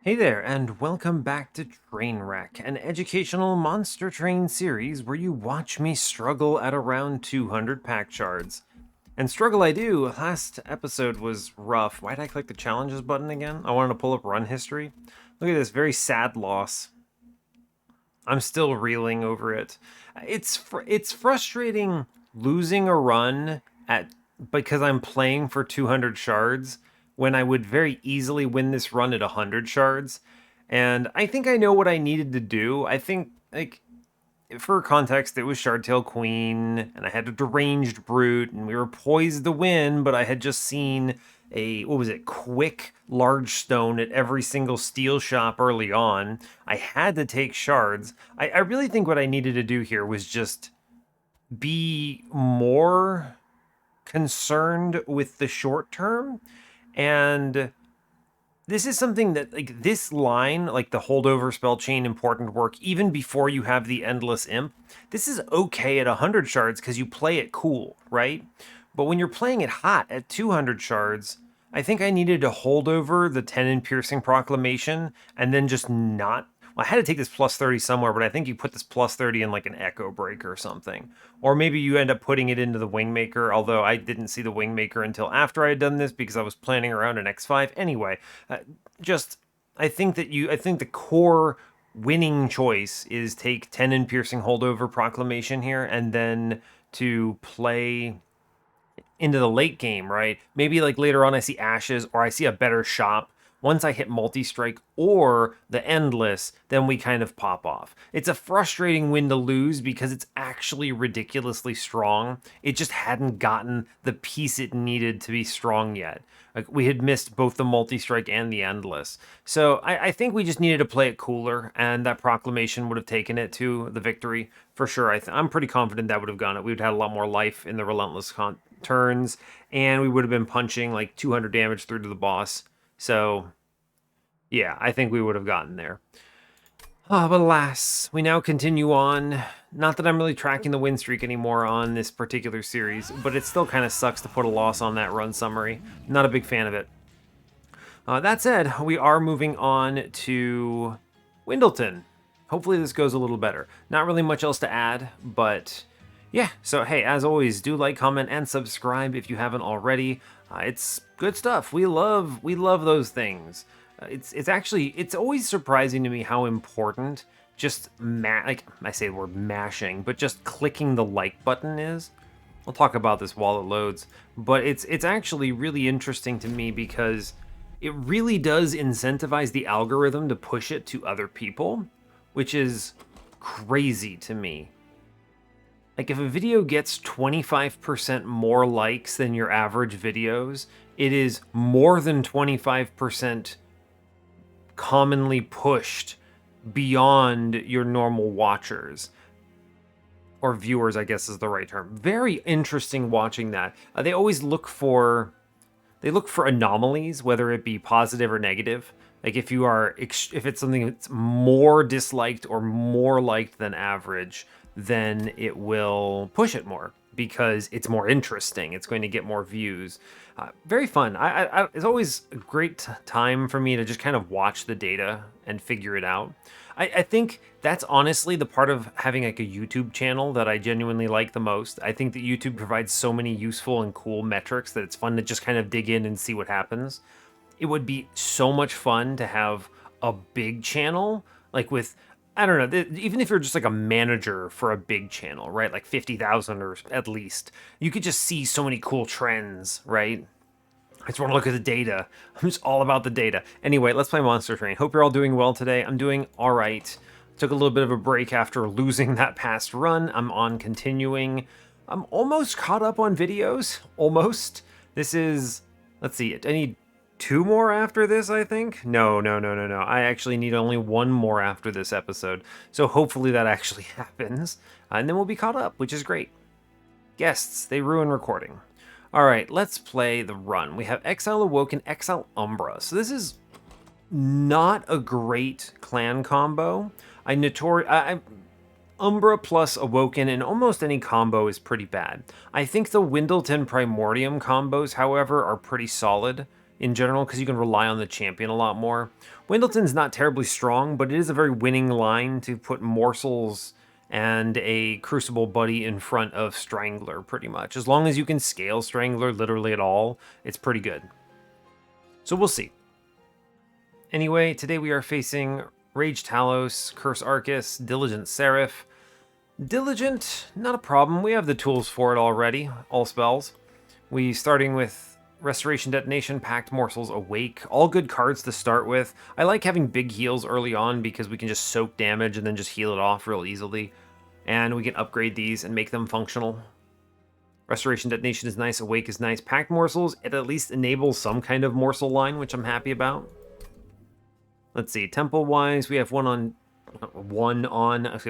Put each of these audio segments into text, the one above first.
Hey there, and welcome back to Trainwreck, an educational monster train series where you watch me struggle at around 200 Pact Shards. And struggle I do. Last episode was rough. Why'd I click the challenges button again? I wanted to pull up run history. Look at this very sad loss. I'm still reeling over it. It's frustrating losing a run at because I'm playing for 200 shards when I would very easily win this run at 100 shards. And I think I know what I needed to do. I think like for context, it was Shardtail Queen, and I had a deranged brute, and we were poised to win, but I had just seen a quick large stone at every single steel shop early on. I had to take shards. I really think what I needed to do here was just be more concerned with the short term, and this is something that, like, this line, like the holdover spell chain important work, even before you have the endless imp, this is okay at 100 shards because you play it cool, right? But when you're playing it hot at 200 shards, I think I needed to hold over the 10 in piercing proclamation and then just not. Well, I had to take this plus 30 somewhere, but I think you put this plus 30 in like an echo break or something. Or maybe you end up putting it into the wingmaker, although I didn't see the wingmaker until after I had done this because I was planning around an X5. Anyway, just I think the core winning choice is take 10 in piercing holdover proclamation here and then to play into the late game, right? Maybe like later on I see ashes or I see a better shop. Once I hit multi-strike or the endless, then we kind of pop off. It's a frustrating win to lose because it's actually ridiculously strong. It just hadn't gotten the piece it needed to be strong yet. Like we had missed both the multi-strike and the endless. So I think we just needed to play it cooler, and that proclamation would have taken it to the victory for sure. I'm pretty confident that would have gone it. We would have had a lot more life in the relentless turns, and we would have been punching like 200 damage through to the boss. So, yeah, I think we would have gotten there. Ah, but alas, we now continue on. Not that I'm really tracking the win streak anymore on this particular series, but it still kind of sucks to put a loss on that run summary. Not a big fan of it. That said, we are moving on to Windleton. Hopefully this goes a little better. Not really much else to add, but yeah. So hey, as always, do like, comment, and subscribe if you haven't already. It's good stuff. We love those things. It's always surprising to me how important just like I say the word mashing, but just clicking the like button is. I'll talk about this while it loads, but it's actually really interesting to me because it really does incentivize the algorithm to push it to other people, which is crazy to me. Like if a video gets 25% more likes than your average videos, it is more than 25% commonly pushed beyond your normal watchers. Or viewers, I guess is the right term. Very interesting watching that. They always look for anomalies, whether it be positive or negative. Like if it's something that's more disliked or more liked than average, then it will push it more because it's more interesting. It's going to get more views. Very fun. It's always a great time for me to just kind of watch the data and figure it out. I think that's honestly the part of having like a YouTube channel that I genuinely like the most. I think that YouTube provides so many useful and cool metrics that it's fun to just kind of dig in and see what happens. It would be so much fun to have a big channel, like with, I don't know, even if you're just like a manager for a big channel, right? Like 50,000 or at least, you could just see so many cool trends, right? I just want to look at the data. I'm just all about the data. Anyway, let's play Monster Train. Hope you're all doing well today. I'm doing all right. Took a little bit of a break after losing that past run. I'm on continuing. I'm almost caught up on videos. Almost. This is, let's see, I need 2 more after this, I think? No. I actually need only 1 more after this episode. So hopefully that actually happens. And then we'll be caught up, which is great. Guests, they ruin recording. All right, let's play the run. We have Exile, Awoken, Exile, Umbra. So this is not a great clan combo. Umbra plus Awoken in almost any combo is pretty bad. I think the Windleton Primordium combos, however, are pretty solid in general because you can rely on the champion a lot more. Wendleton's not terribly strong, but it is a very winning line to put morsels and a Crucible buddy in front of Strangler, pretty much. As long as you can scale Strangler literally at all, it's pretty good. So we'll see. Anyway, today we are facing Rage Talos, Curse Arcus, Diligent Seraph. Diligent, not a problem. We have the tools for it already, all spells. We starting with Restoration Detonation, Pact Morsels, Awake. All good cards to start with. I like having big heals early on because we can just soak damage and then just heal it off real easily. And we can upgrade these and make them functional. Restoration Detonation is nice, Awake is nice. Pact Morsels, it at least enables some kind of morsel line, which I'm happy about. Let's see, temple-wise, we have okay,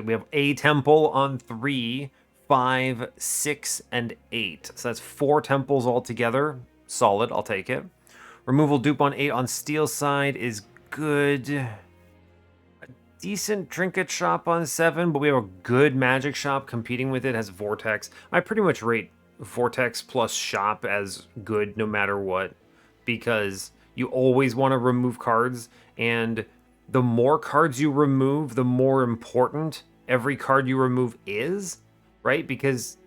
we have a temple on 3, 5, 6, and 8. So that's 4 temples altogether. Solid, I'll take it. Removal dupe on 8 on steel side is good. A decent trinket shop on 7, but we have a good magic shop competing with it, has Vortex. I pretty much rate Vortex plus shop as good no matter what, because you always want to remove cards, and the more cards you remove, the more important every card you remove is, right? Because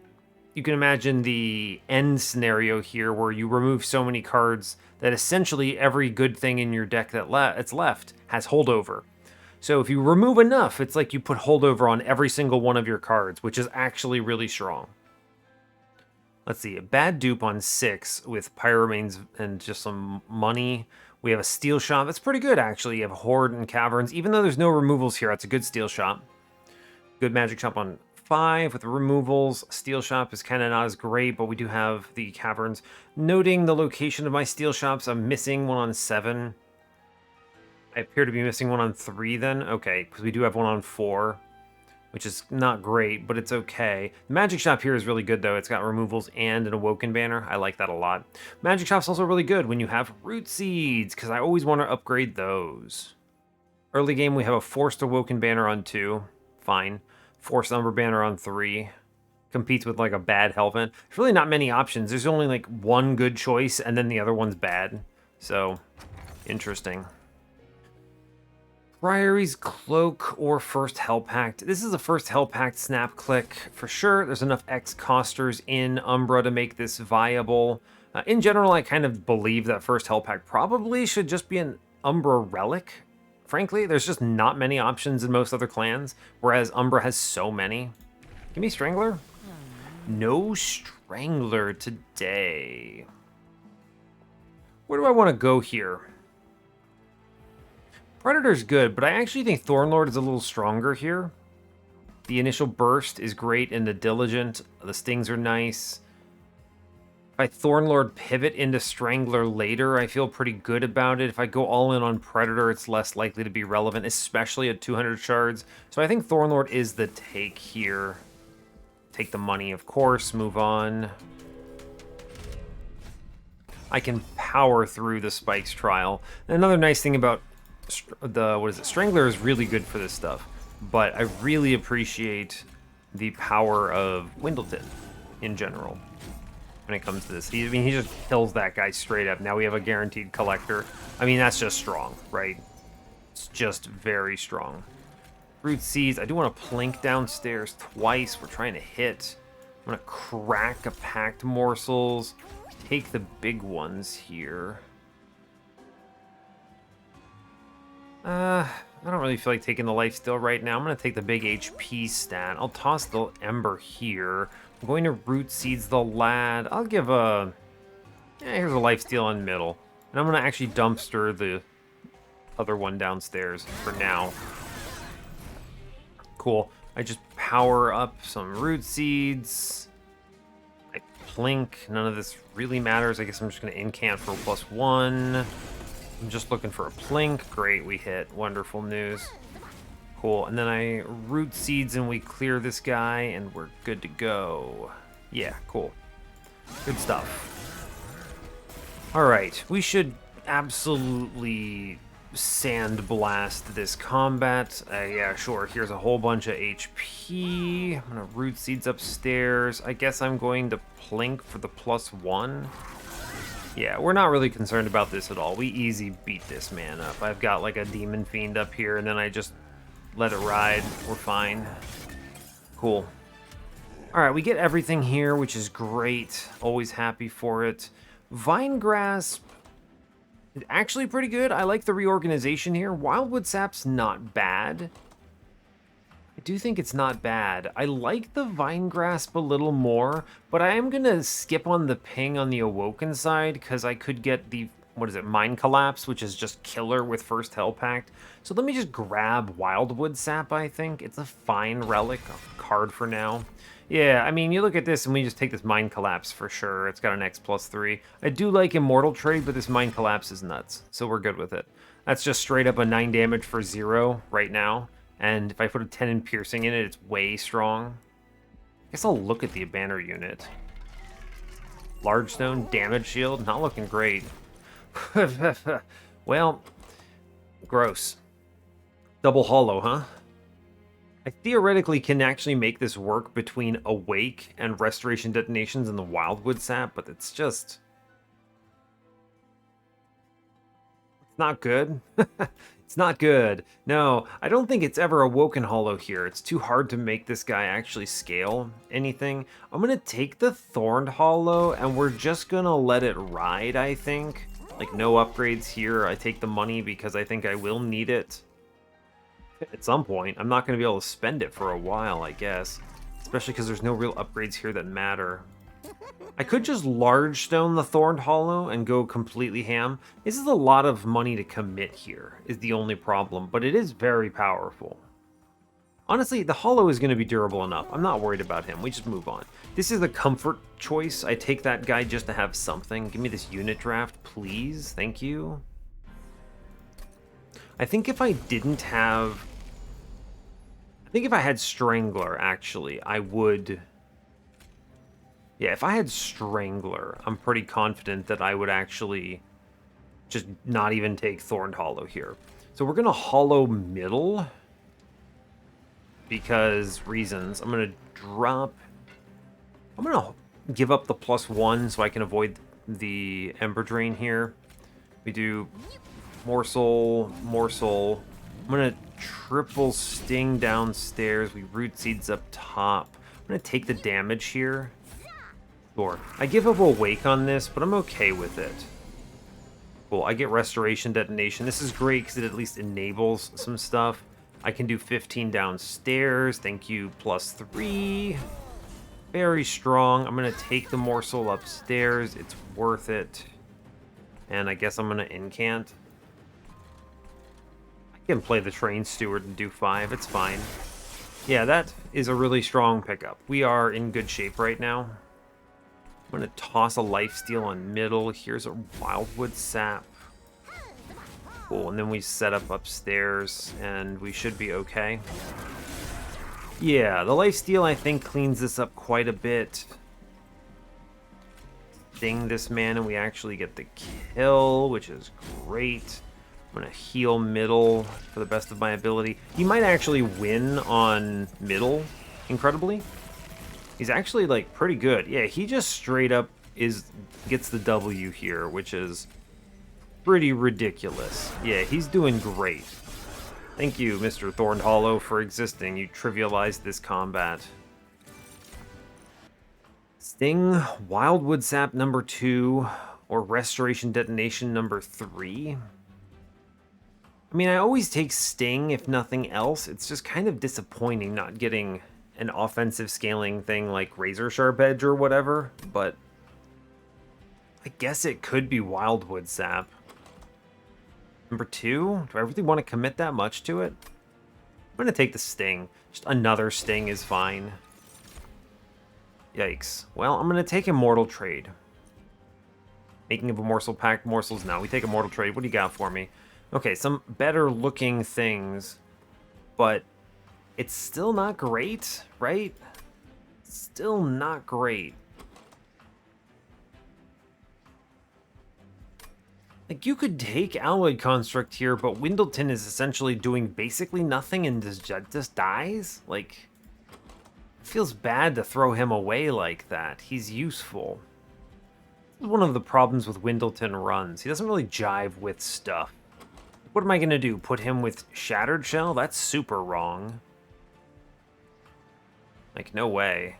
you can imagine the end scenario here where you remove so many cards that essentially every good thing in your deck that's left has holdover. So if you remove enough, it's like you put holdover on every single one of your cards, which is actually really strong. Let's see, a bad dupe on 6 with Pyramanes and just some money. We have a steel shop. That's pretty good, actually. You have Horde and Caverns. Even though there's no removals here, that's a good steel shop. Good magic shop on 5 with the removals. Steel shop is kind of not as great, but we do have the Caverns. Noting the location of my steel shops, I'm missing one on 7. I appear to be missing one on 3 then. Okay, because we do have one on 4, which is not great, but it's okay. The magic shop here is really good, though. It's got removals and an Awoken banner. I like that a lot. Magic shop's also really good when you have root seeds, because I always want to upgrade those. Early game, we have a forced Awoken banner on 2. Fine. Forced Umbra banner on 3. Competes with like a bad Hellvent. There's really not many options. There's only like one good choice, and then the other one's bad. So, interesting. Priory's Cloak or First Hell Pact. This is a First Hell Pact snap click for sure. There's enough X-costers in Umbra to make this viable. In general, I kind of believe that First Hell Pact probably should just be an Umbra relic. Frankly, there's just not many options in most other clans, whereas Umbra has so many. Give me Strangler. No Strangler today. Where do I want to go here? Predator's good, but I actually think Thornlord is a little stronger here. The initial burst is great in the Diligent. The stings are nice. If I Thornlord pivot into Strangler later, I feel pretty good about it. If I go all in on Predator, it's less likely to be relevant, especially at 200 shards. So I think Thornlord is the take here. Take the money, of course. Move on. I can power through the Spikes trial. Another nice thing about Strangler is really good for this stuff, but I really appreciate the power of Wendleton in general when it comes to this. I mean, he just kills that guy straight up. Now we have a guaranteed collector. I mean, that's just strong, right? It's just very strong. Root Seeds. I do want to plink downstairs twice. We're trying to hit. I'm going to crack a Pact Morsels. Take the big ones here. I don't really feel like taking the lifesteal right now. I'm going to take the big HP stat. I'll toss the Ember here. I'm going to Root Seeds the Lad. I'll give a... here's a lifesteal in middle. And I'm going to actually dumpster the other one downstairs for now. Cool. I just power up some Root Seeds. I plink. None of this really matters. I guess I'm just going to incant for +1. I'm just looking for a plink. Great, we hit. Wonderful news. Cool, and then I Root Seeds and we clear this guy and we're good to go. Yeah, cool. Good stuff. Alright, we should absolutely sandblast this combat. Yeah, sure, here's a whole bunch of HP. I'm gonna Root Seeds upstairs. I guess I'm going to plink for the +1. Yeah, we're not really concerned about this at all. We easy beat this man up. I've got like a Demon Fiend up here, and then I just let it ride. We're fine. Cool. Alright, we get everything here, which is great. Always happy for it. Vine Grasp is actually pretty good. I like the reorganization here. Wildwood Sap's not bad. I do think it's not bad. I like the Vine Grasp a little more, but I am going to skip on the ping on the Awoken side, because I could get the, what is it, Mind Collapse, which is just killer with First Hell Pact. So let me just grab Wildwood Sap, I think. It's a fine relic, a card for now. Yeah, I mean, you look at this and we just take this Mind Collapse for sure. It's got an X+3. I do like Immortal Trade, but this Mind Collapse is nuts, so we're good with it. That's just straight up a 9 damage for 0 right now. And if I put a 10 in piercing in it, it's way strong. I guess I'll look at the banner unit. Large stone, damage shield, not looking great. Well, gross. Double hollow, huh? I theoretically can actually make this work between Awake and Restoration Detonations and the Wildwood Sap, but it's just... it's not good. It's not good. No, I don't think it's ever Awoken Hollow here. It's too hard to make this guy actually scale anything. I'm going to take the Thorned Hollow, and we're just going to let it ride, I think. Like, no upgrades here. I take the money because I think I will need it at some point. I'm not going to be able to spend it for a while, I guess. Especially because there's no real upgrades here that matter. I could just large stone the Thorned Hollow and go completely ham. This is a lot of money to commit here, is the only problem, but it is very powerful. Honestly, the Hollow is going to be durable enough. I'm not worried about him. We just move on. This is a comfort choice. I take that guy just to have something. Give me this unit draft, please. Thank you. I think if I didn't have... I think if I had Strangler, actually, I would... yeah, if I had Strangler, I'm pretty confident that I would actually just not even take Thorned Hollow here. So we're going to Hollow middle because reasons. I'm going to drop... I'm going to give up the +1 so I can avoid the Ember Drain here. We do Morsel, Morsel. I'm going to triple Sting downstairs. We Root Seeds up top. I'm going to take the damage here. Sure. I give up Awake on this, but I'm okay with it. Cool, I get Restoration Detonation. This is great because it at least enables some stuff. I can do 15 downstairs. Thank you, +3. Very strong. I'm going to take the Morsel upstairs. It's worth it. And I guess I'm going to incant. I can play the Train Steward and do 5. It's fine. Yeah, that is a really strong pickup. We are in good shape right now. I'm going to toss a Lifesteal on middle. Here's a Wildwood Sap. Cool, and then we set up upstairs, and we should be okay. Yeah, the Lifesteal, I think, cleans this up quite a bit. Sting this man, and we actually get the kill, which is great. I'm going to heal middle for the best of my ability. He might actually win on middle, incredibly. He's actually, like, pretty good. Yeah, he just straight up gets the W here, which is pretty ridiculous. Yeah, he's doing great. Thank you, Mr. Thorned Hollow, for existing. You trivialized this combat. Sting, Wildwood Sap number 2, or Restoration Detonation number 3. I mean, I always take Sting, if nothing else. It's just kind of disappointing not getting an offensive scaling thing like Razor Sharp Edge or whatever, but I guess it could be Wildwood Sap. Number 2? Do I really want to commit that much to it? I'm going to take the Sting. Just another Sting is fine. Yikes. Well, I'm going to take Immortal Trade. Making of a Morsel Pact. Morsels now. We take Immortal Trade. What do you got for me? Okay, some better looking things, but it's still not great, right? Still not great. Like, you could take Alloyed Construct here, but Windleton is essentially doing basically nothing and just dies? Like, it feels bad to throw him away like that. He's useful. One of the problems with Windleton runs. He doesn't really jive with stuff. What am I going to do? Put him with Shattered Shell? That's super wrong. Like, no way.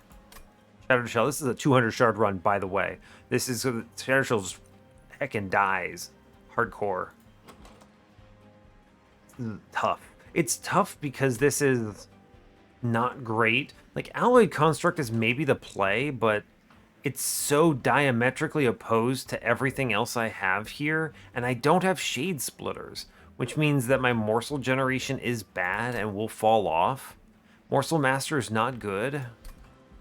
Shattered Shell. This is a 200 shard run, by the way. This is... Shattered Shell just heckin' dies. Hardcore. Tough. It's tough because this is not great. Like, Alloyed Construct is maybe the play, but it's so diametrically opposed to everything else I have here, and I don't have Shade Splitters, which means that my Morsel generation is bad and will fall off. Morsel Master is not good.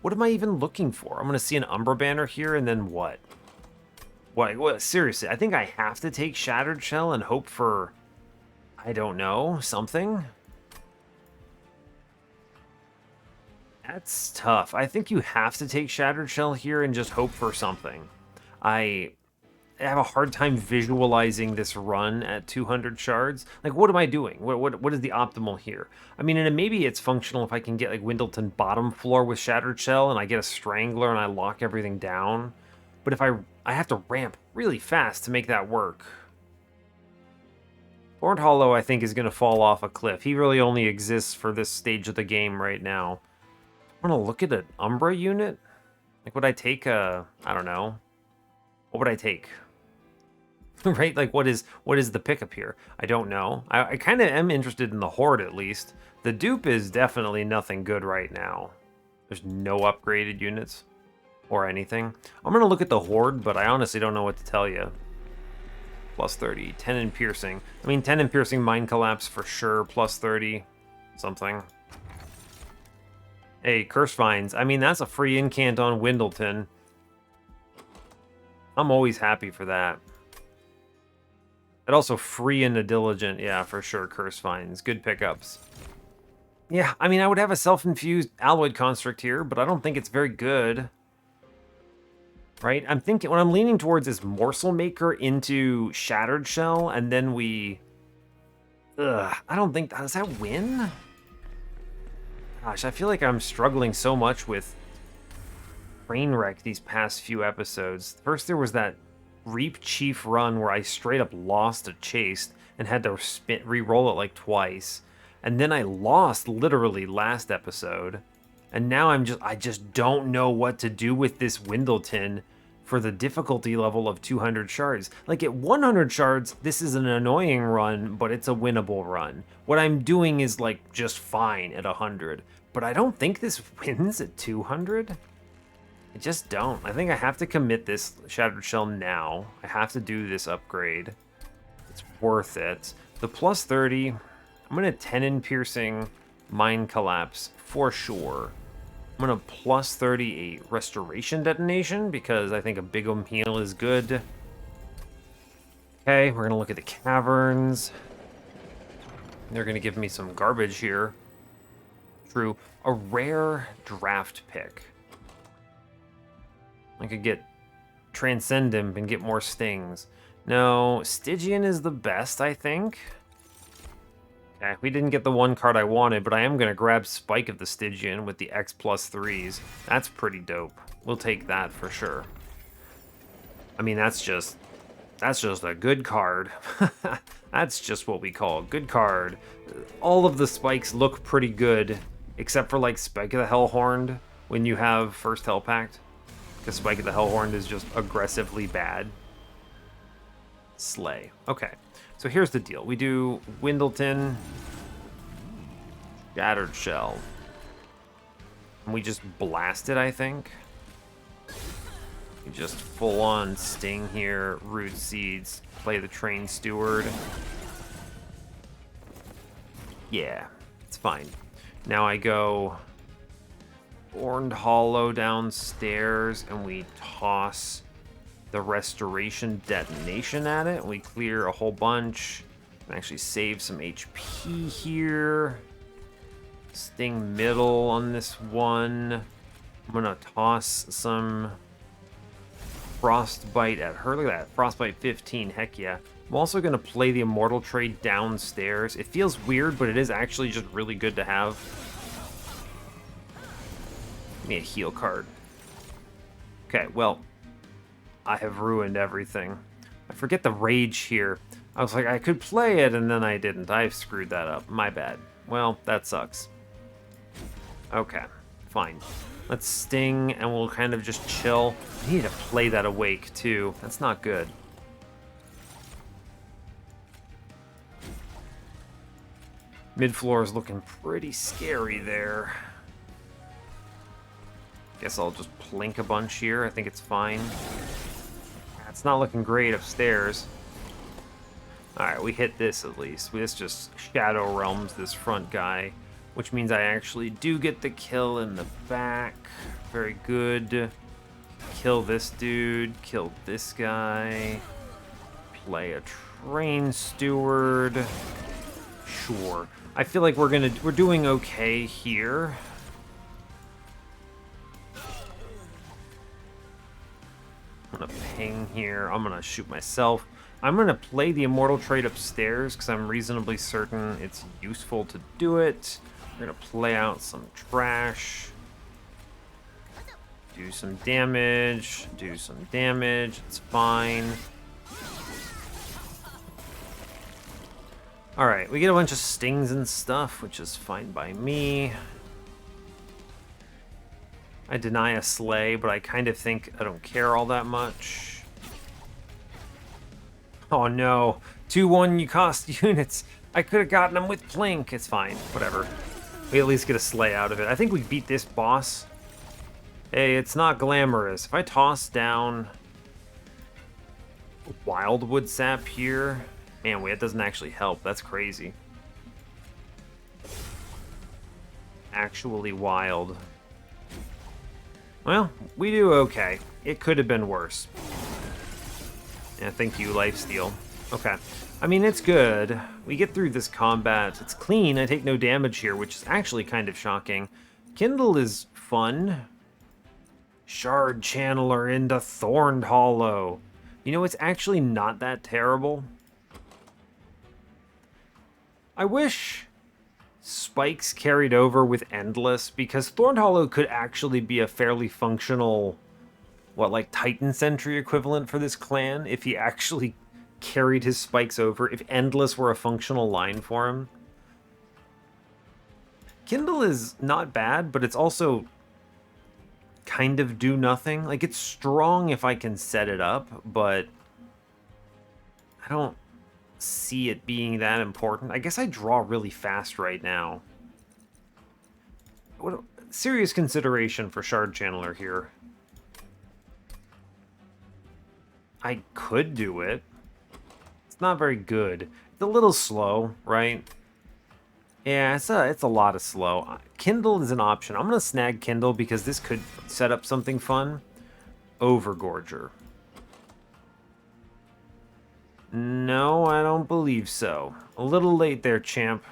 What am I even looking for? I'm going to see an Umbra banner here, and then what? What? Seriously, I think I have to take Shattered Shell and hope for, I don't know, something? That's tough. I think you have to take Shattered Shell here and just hope for something. I have a hard time visualizing this run at 200 shards. Like, what am I doing? What is the optimal here? I mean, and maybe it's functional if I can get, like, Windleton bottom floor with Shattered Shell and I get a Strangler and I lock everything down. But if I have to ramp really fast to make that work. Horned Hollow, I think, is going to fall off a cliff. He really only exists for this stage of the game right now. I'm going to look at an Umbra unit. Like, would I take a... I don't know. What would I take? Right? Like, what is the pickup here? I don't know. I kind of am interested in the Horde, at least. The dupe is definitely nothing good right now. There's no upgraded units or anything. I'm going to look at the Horde, but I honestly don't know what to tell you. Plus 30. 10 in piercing. I mean, 10 in piercing, Mind Collapse for sure. Plus 30. Something. Hey, Curse Vines. I mean, that's a free incant on Windleton. I'm always happy for that. And also free into Diligent. Yeah, for sure. Curse Vines. Good pickups. Yeah, I mean, I would have a self-infused Alloyed Construct here, but I don't think it's very good. Right? I'm thinking, what I'm leaning towards is Morsel Maker into Shattered Shell, and then we... Ugh, I don't think... Does that win? Gosh, I feel like I'm struggling so much with Trainwreck these past few episodes. First, there was that Reap Chief run where I straight up lost a chase and had to re-roll it like twice. And then I lost literally last episode. And now I just don't know what to do with this Windleton for the difficulty level of 200 shards. Like, at 100 shards, this is an annoying run, but it's a winnable run. What I'm doing is, like, just fine at 100. But I don't think this wins at 200. I just don't. I think I have to commit this Shattered Shell now. I have to do this upgrade. It's worth it. The plus 30, I'm going to 10 in piercing, Mind Collapse for sure. I'm going to plus 38 Restoration Detonation because I think a Big Heal is good. Okay, we're going to look at the Caverns. They're going to give me some garbage here. True. A rare draft pick. I could get Transcendent and get more stings. No, Stygian is the best, I think. Okay, we didn't get the one card I wanted, but I am going to grab Spike of the Stygian with the X plus 3s. That's pretty dope. We'll take that for sure. I mean, that's just a good card. That's just what we call a good card. All of the spikes look pretty good, except for, like, Spike of the Hellhorned when you have first Hell Pact. Because Spike of the Hellhorned is just aggressively bad. Slay. Okay, so here's the deal. We do Windleton, Shattered Shell. And we just blast it, I think. We just full-on sting here, Root Seeds, play the Train Steward. Yeah, it's fine. Now I go Horned Hollow downstairs, and we toss the Restoration Detonation at it. We clear a whole bunch. And actually save some HP here. Sting middle on this one. I'm gonna toss some Frostbite at her. Look at that, Frostbite 15, heck yeah. I'm also gonna play the Immortal Trade downstairs. It feels weird, but it is actually just really good to have. Give me a heal card. Okay, well, I have ruined everything. I forget the rage here. I was like, I could play it, and then I didn't. I screwed that up. My bad. Well, that sucks. Okay, fine. Let's sting, and we'll kind of just chill. I need to play that awake, too. That's not good. Mid-floor is looking pretty scary there. Guess I'll just plink a bunch here. I think it's fine. It's not looking great upstairs. Alright, we hit this at least. This just Shadow Realms this front guy, which means I actually do get the kill in the back. Very good. Kill this dude. Kill this guy. Play a Train Steward. Sure. I feel like we're doing okay here. I'm gonna ping here. I'm gonna shoot myself. I'm gonna play the Immortal trait upstairs because I'm reasonably certain it's useful to do it. We're gonna play out some trash. Do some damage. Do some damage. It's fine. Alright, we get a bunch of stings and stuff, which is fine by me. I deny a slay, but I kind of think I don't care all that much. Oh no, 2-1 you cost units. I could have gotten them with Plink. It's fine, whatever. We at least get a slay out of it. I think we beat this boss. Hey, it's not glamorous. If I toss down Wildwood Sap here, man, wait, it doesn't actually help. That's crazy. Actually wild. Well, we do okay. It could have been worse. Yeah, thank you, Lifesteal. Okay. I mean, it's good. We get through this combat. It's clean. I take no damage here, which is actually kind of shocking. Kindle is fun. Shard Channeler into Thorned Hollow. You know, it's actually not that terrible. I wish Spikes carried over with Endless, because Thorned Hollow could actually be a fairly functional, like Titan Sentry equivalent for this clan if he actually carried his Spikes over, if Endless were a functional line for him. Kindle is not bad, but it's also kind of do nothing. Like, it's strong if I can set it up, but I don't see it being that important. I guess I draw really fast right now. What serious consideration for Shard Channeler here. I could do it. It's not very good. It's a little slow, right? Yeah, it's a lot of slow. Kindle is an option. I'm gonna snag Kindle because this could set up something fun. Overgorger. No, I don't believe so. A little late there, champ.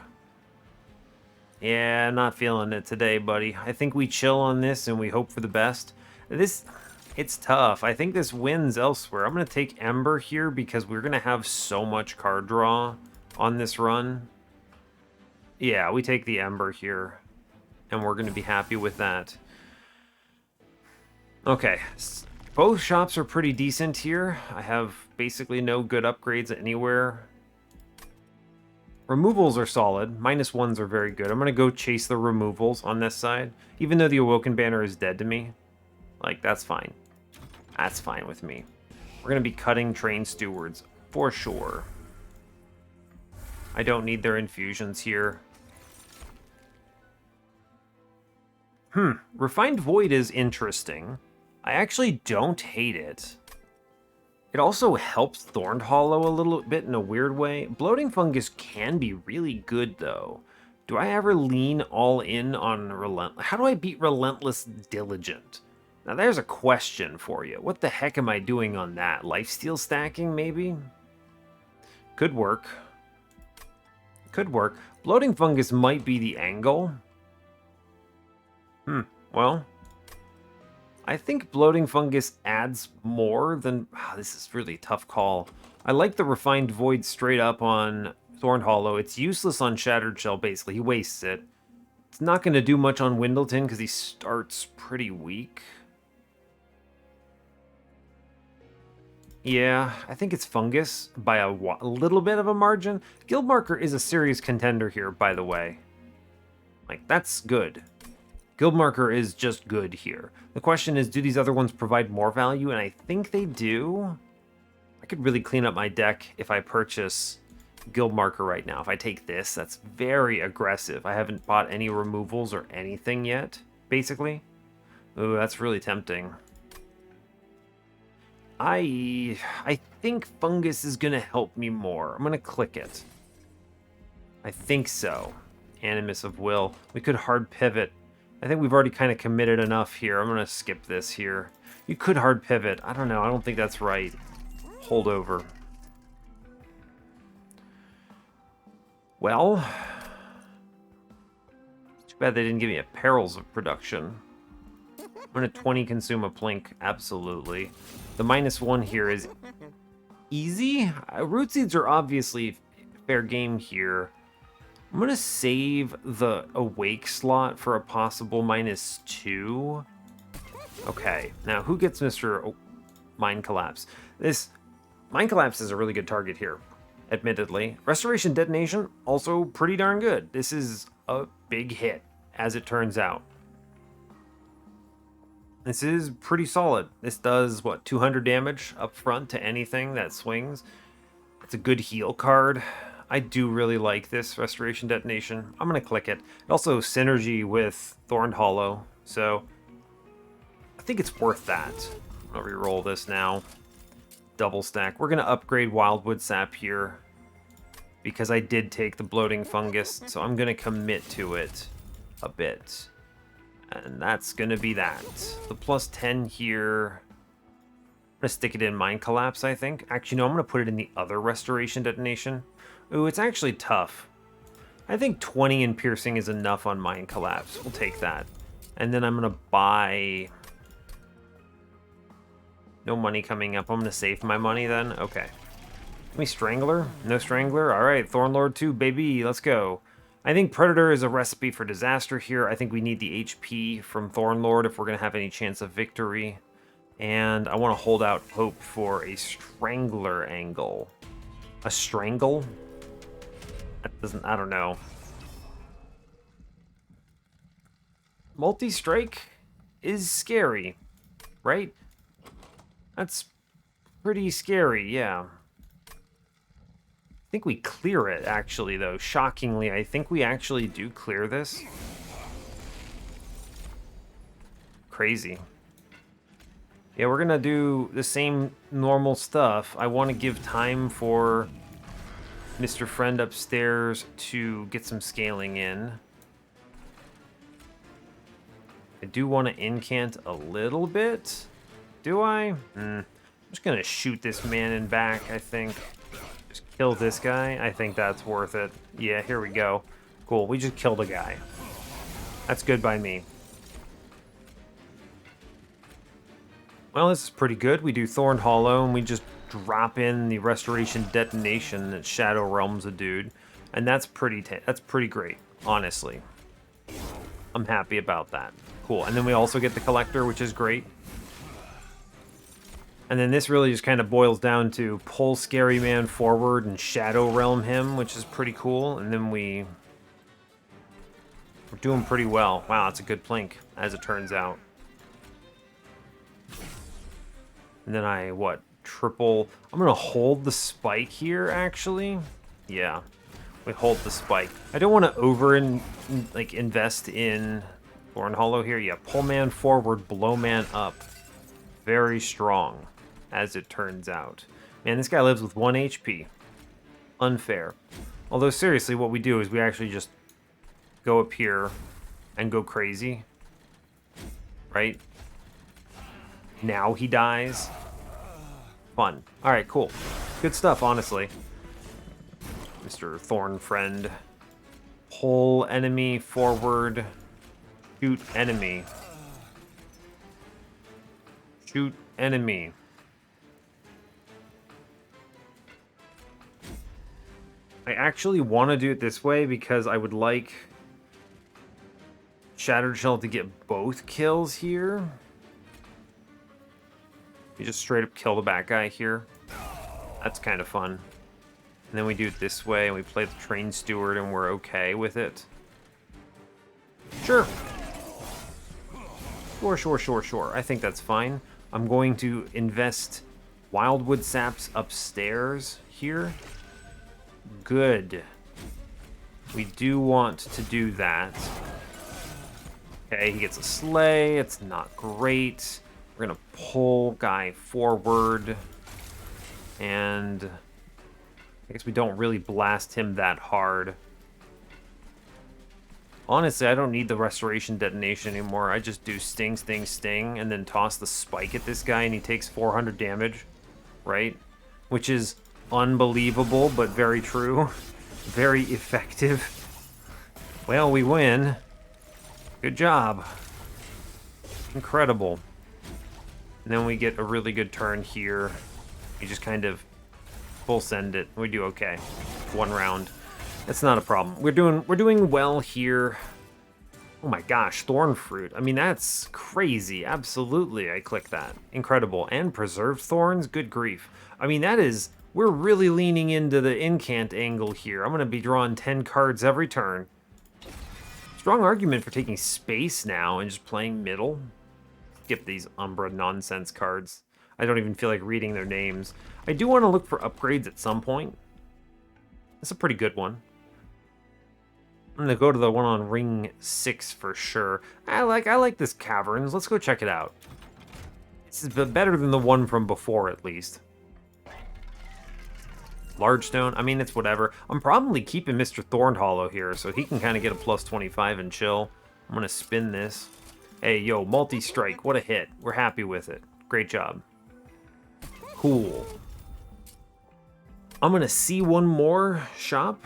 Yeah, not feeling it today, buddy. I think we chill on this and we hope for the best. It's tough. I think this wins elsewhere. I'm going to take Ember here because we're going to have so much card draw on this run. Yeah, we take the Ember here, and we're going to be happy with that. Okay, both shops are pretty decent here. I have basically no good upgrades anywhere. Removals are solid. -1s are very good. I'm going to go chase the removals on this side. Even though the Awoken banner is dead to me. Like, that's fine. That's fine with me. We're going to be cutting Train Stewards for sure. I don't need their infusions here. Refined Void is interesting. I actually don't hate it. It also helps Thorned Hollow a little bit in a weird way. Bloating Fungus can be really good, though. Do I ever lean all in on Relentless? How do I beat Relentless Diligent? Now, there's a question for you. What the heck am I doing on that? Lifesteal stacking, maybe? Could work. Could work. Bloating Fungus might be the angle. Well, I think Bloating Fungus adds more than... this is really a tough call. I like the Refined Void straight up on Thorned Hollow. It's useless on Shattered Shell, basically. He wastes it. It's not going to do much on Windleton because he starts pretty weak. Yeah, I think it's fungus by a little bit of a margin. Guild Marker is a serious contender here, by the way. Like, that's good. Guild Marker is just good here. The question is, do these other ones provide more value? And I think they do. I could really clean up my deck if I purchase Guild Marker right now. If I take this, that's very aggressive. I haven't bought any removals or anything yet, basically. Ooh, that's really tempting. I think fungus is going to help me more. I'm going to click it. I think so. Animus of Will. We could hard pivot. I think we've already kind of committed enough here. I'm going to skip this here. You could hard pivot. I don't know. I don't think that's right. Hold over. Well, too bad they didn't give me a Perils of Production. I'm going to 20 consume a Plink. Absolutely. The -1 here is easy. Root Seeds are obviously fair game here. I'm going to save the Awake slot for a possible -2. Okay, now who gets Mr. Mind Collapse? This Mind Collapse is a really good target here, admittedly. Restoration Detonation, also pretty darn good. This is a big hit, as it turns out. This is pretty solid. This does, what, 200 damage up front to anything that swings. It's a good heal card. I do really like this Restoration Detonation. I'm going to click it. It also synergy with Thorned Hollow, so I think it's worth that. I'll reroll this now. Double stack. We're going to upgrade Wildwood Sap here because I did take the Bloating Fungus, so I'm going to commit to it a bit. And that's going to be that. The +10 here. I'm going to stick it in Mind Collapse, I think. Actually, no, I'm going to put it in the other Restoration Detonation. Ooh, it's actually tough. I think 20 in Piercing is enough on Mind Collapse. We'll take that. And then I'm going to buy... No money coming up. I'm going to save my money then. Okay. Give me Strangler. No Strangler. All right, Thornlord 2, baby. Let's go. I think Predator is a recipe for disaster here. I think we need the HP from Thornlord if we're going to have any chance of victory. And I want to hold out hope for a Strangler angle. A Strangle? That doesn't... I don't know. Multi-strike is scary, right? That's pretty scary, yeah. I think we clear it, actually, though. Shockingly, I think we actually do clear this. Crazy. Yeah, we're gonna do the same normal stuff. I want to give time for Mr. Friend upstairs to get some scaling in. I do want to incant a little bit. Do I? I'm just gonna shoot this man in back, I think. Just kill this guy. I think that's worth it. Yeah, here we go. Cool, we just killed a guy. That's good by me. Well, this is pretty good. We do Thorned Hollow, and we just drop in the Restoration Detonation that Shadow Realms a dude. And that's pretty great, honestly. I'm happy about that. Cool, and then we also get the Collector, which is great. And then this really just kind of boils down to pull Scary Man forward and Shadow Realm him, which is pretty cool. And then we're doing pretty well. Wow, that's a good plink, as it turns out. And then I, triple... I'm going to hold the spike here, actually. Yeah, we hold the spike. I don't want to invest in Thorn Hollow here. Yeah, pull man forward, blow man up. Very strong, as it turns out. Man, this guy lives with 1 HP. Unfair. Although, seriously, what we do is we actually just go up here and go crazy. Right? Now he dies. Fun. Alright, cool. Good stuff, honestly. Mr. Thorn Friend. Pull enemy forward. Shoot enemy. Shoot enemy. I actually want to do it this way because I would like Shattered Shell to get both kills here. You just straight up kill the bad guy here. That's kind of fun. And then we do it this way, and we play the Train Steward, and we're okay with it. Sure. Sure. I think that's fine. I'm going to invest Wildwood Saps upstairs here. Good. We do want to do that. Okay, he gets a sleigh. It's not great. We're going to pull Guy forward. And I guess we don't really blast him that hard. Honestly, I don't need the restoration detonation anymore. I just do sting, sting, sting, and then toss the spike at this guy, and he takes 400 damage, right? Which is unbelievable, but very true. Very effective. Well, we win. Good job. Incredible. And then we get a really good turn here. We just kind of full send it. We do okay. One round. That's not a problem. We're doing well here. Oh my gosh, Thorn Fruit. I mean, that's crazy. Absolutely, I click that. Incredible. And Preserved Thorns? Good grief. I mean, we're really leaning into the incant angle here. I'm going to be drawing 10 cards every turn. Strong argument for taking space now and just playing middle. Skip these Umbra nonsense cards. I don't even feel like reading their names. I do want to look for upgrades at some point. That's a pretty good one. I'm gonna go to the one on ring 6 for sure. I like this Caverns. Let's go check it out. This is better than the one from before, at least. Large Stone. I mean, it's whatever. I'm probably keeping Mr. Thornhollow here, so he can kind of get a plus 25 and chill. I'm gonna spin this. Hey, yo, multi-strike. What a hit. We're happy with it. Great job. Cool. I'm gonna see one more shop.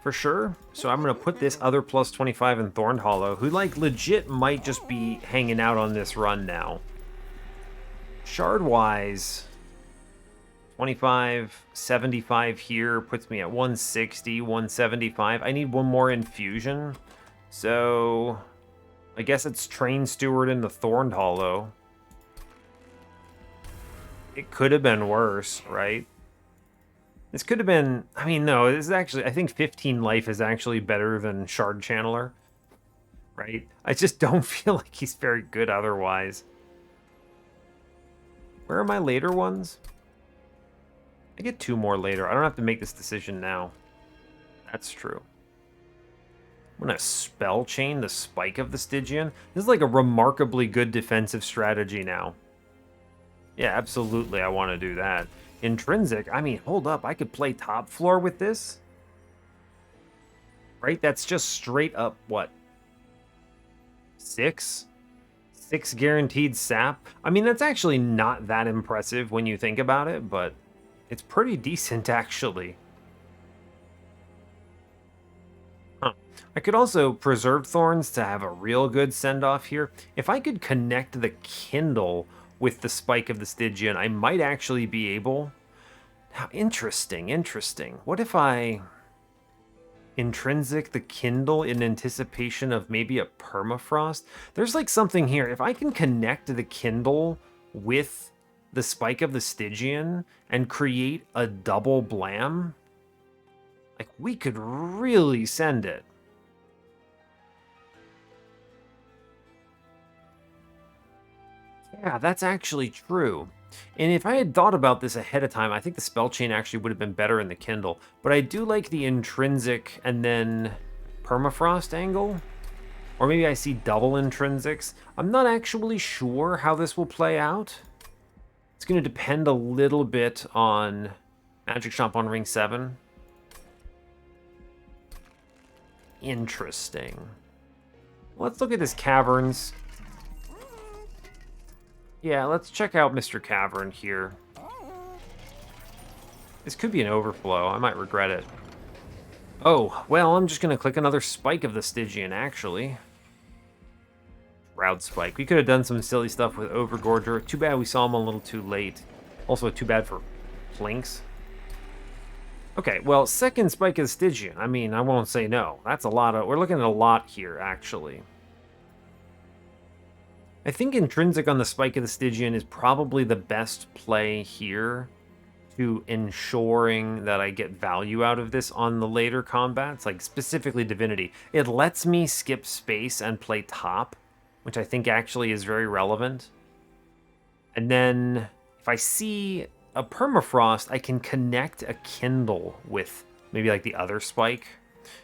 For sure. So I'm going to put this other plus 25 in Thornhollow, who, like, legit might just be hanging out on this run now. Shard-wise, 25, 75 here puts me at 160, 175. I need one more infusion. So I guess it's Train Steward in the Thornhollow. It could have been worse, right? This could have been, I mean, no, this is actually, I think 15 life is actually better than Shard Channeler, right? I just don't feel like he's very good otherwise. Where are my later ones? I get 2 more later. I don't have to make this decision now. That's true. I'm going to Spell Chain the Spike of the Stygian. This is like a remarkably good defensive strategy now. Yeah, absolutely, I want to do that. Intrinsic, I mean, hold up, I could play top floor with this? Right, that's just straight up, what? 6? 6 guaranteed sap? I mean, that's actually not that impressive when you think about it, but it's pretty decent, actually. Huh. I could also Preserve Thorns to have a real good send-off here. If I could connect the Kindle with the Spike of the Stygian, I might actually be able. Now, interesting. What if I Intrinsic the Kindle in anticipation of maybe a Permafrost? There's like something here. If I can connect the Kindle with the Spike of the Stygian and create a double Blam, like, we could really send it. Yeah, that's actually true. And if I had thought about this ahead of time, I think the Spell Chain actually would have been better in the Kindle. But I do like the Intrinsic and then Permafrost angle. Or maybe I see double Intrinsics. I'm not actually sure how this will play out. It's going to depend a little bit on Magic Shop on Ring 7. Interesting. Let's look at this Caverns. Yeah, let's check out Mr. Cavern here. This could be an overflow. I might regret it. Oh, well, I'm just going to click another Spike of the Stygian, actually. Shroud Spike. We could have done some silly stuff with Overgorger. Too bad we saw him a little too late. Also, too bad for Plinks. Okay, well, second Spike of the Stygian. I mean, I won't say no. That's a lot of... We're looking at a lot here, actually. I think Intrinsic on the Spike of the Stygian is probably the best play here to ensuring that I get value out of this on the later combats, like specifically Divinity. It lets me skip space and play top, which I think actually is very relevant. And then if I see a permafrost, I can connect a kindle with maybe like the other spike.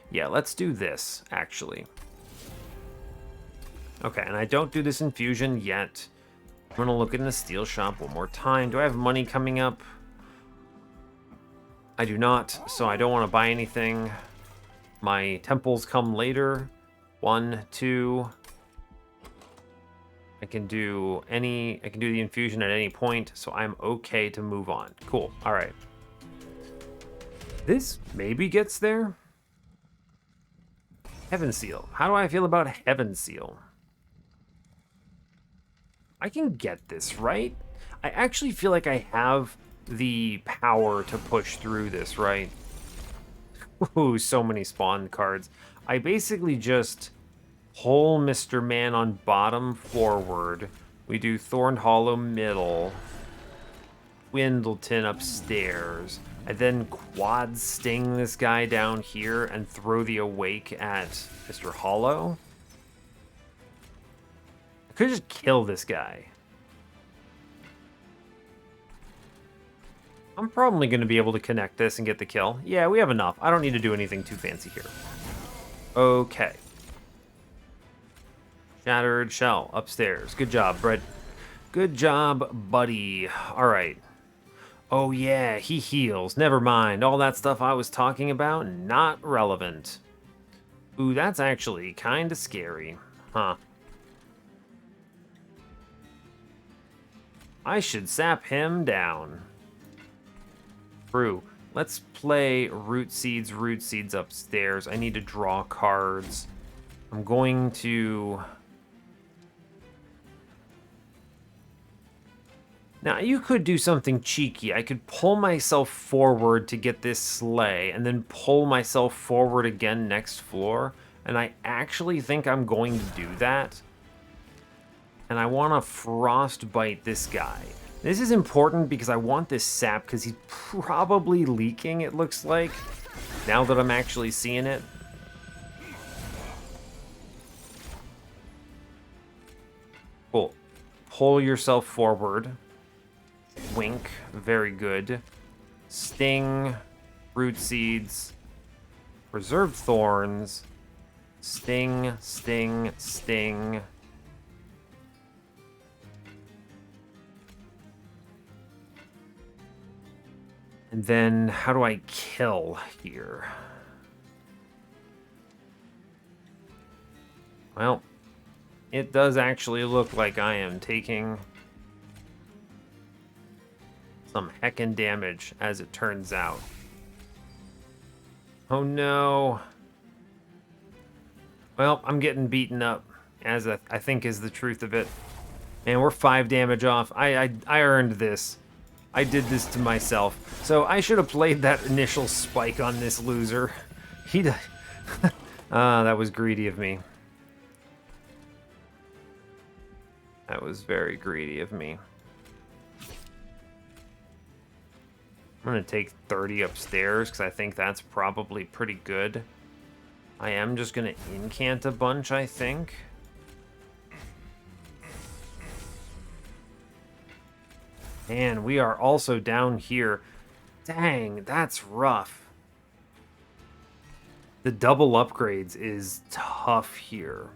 Yeah, let's do this actually. Okay, and I don't do this infusion yet. I'm gonna look in the steel shop one more time. Do I have money coming up? I do not, so I don't want to buy anything. My temples come later. 1, 2. I can do the infusion at any point, so I'm okay to move on. Cool. All right. This maybe gets there. Heaven Seal. How do I feel about Heaven Seal? I can get this, right? I actually feel like I have the power to push through this, right? Ooh, so many spawn cards. I basically just pull Mr. Man on bottom forward. We do Thorned Hollow middle. Windleton upstairs. I then quad sting this guy down here and throw the Awake at Mr. Hollow. I could just kill this guy. I'm probably going to be able to connect this and get the kill. Yeah, we have enough. I don't need to do anything too fancy here. Okay. Shattered Shell upstairs. Good job, Brett. Good job, buddy. All right. Oh, yeah, he heals. Never mind. All that stuff I was talking about, not relevant. Ooh, that's actually kind of scary. Huh. I should sap him down. True. Let's play root seeds upstairs. I need to draw cards. I'm going to... Now, you could do something cheeky. I could pull myself forward to get this sleigh, and then pull myself forward again next floor. And I actually think I'm going to do that. And I want to frostbite this guy. This is important because I want this sap because he's probably leaking, it looks like, now that I'm actually seeing it. Cool. Pull yourself forward. Wink. Very good. Sting. Root seeds. Reserved thorns. Sting, sting, sting. And then, how do I kill here? Well, it does actually look like I am taking some heckin' damage, as it turns out. Oh no. Well, I'm getting beaten up, as I think is the truth of it. Man, we're 5 damage off. I earned this. I did this to myself. So I should have played that initial spike on this loser. He died. That was greedy of me. That was very greedy of me. I'm going to take 30 upstairs because I think that's probably pretty good. I am just going to incant a bunch, I think. And we are also down here. Dang, that's rough. The double upgrades is tough here.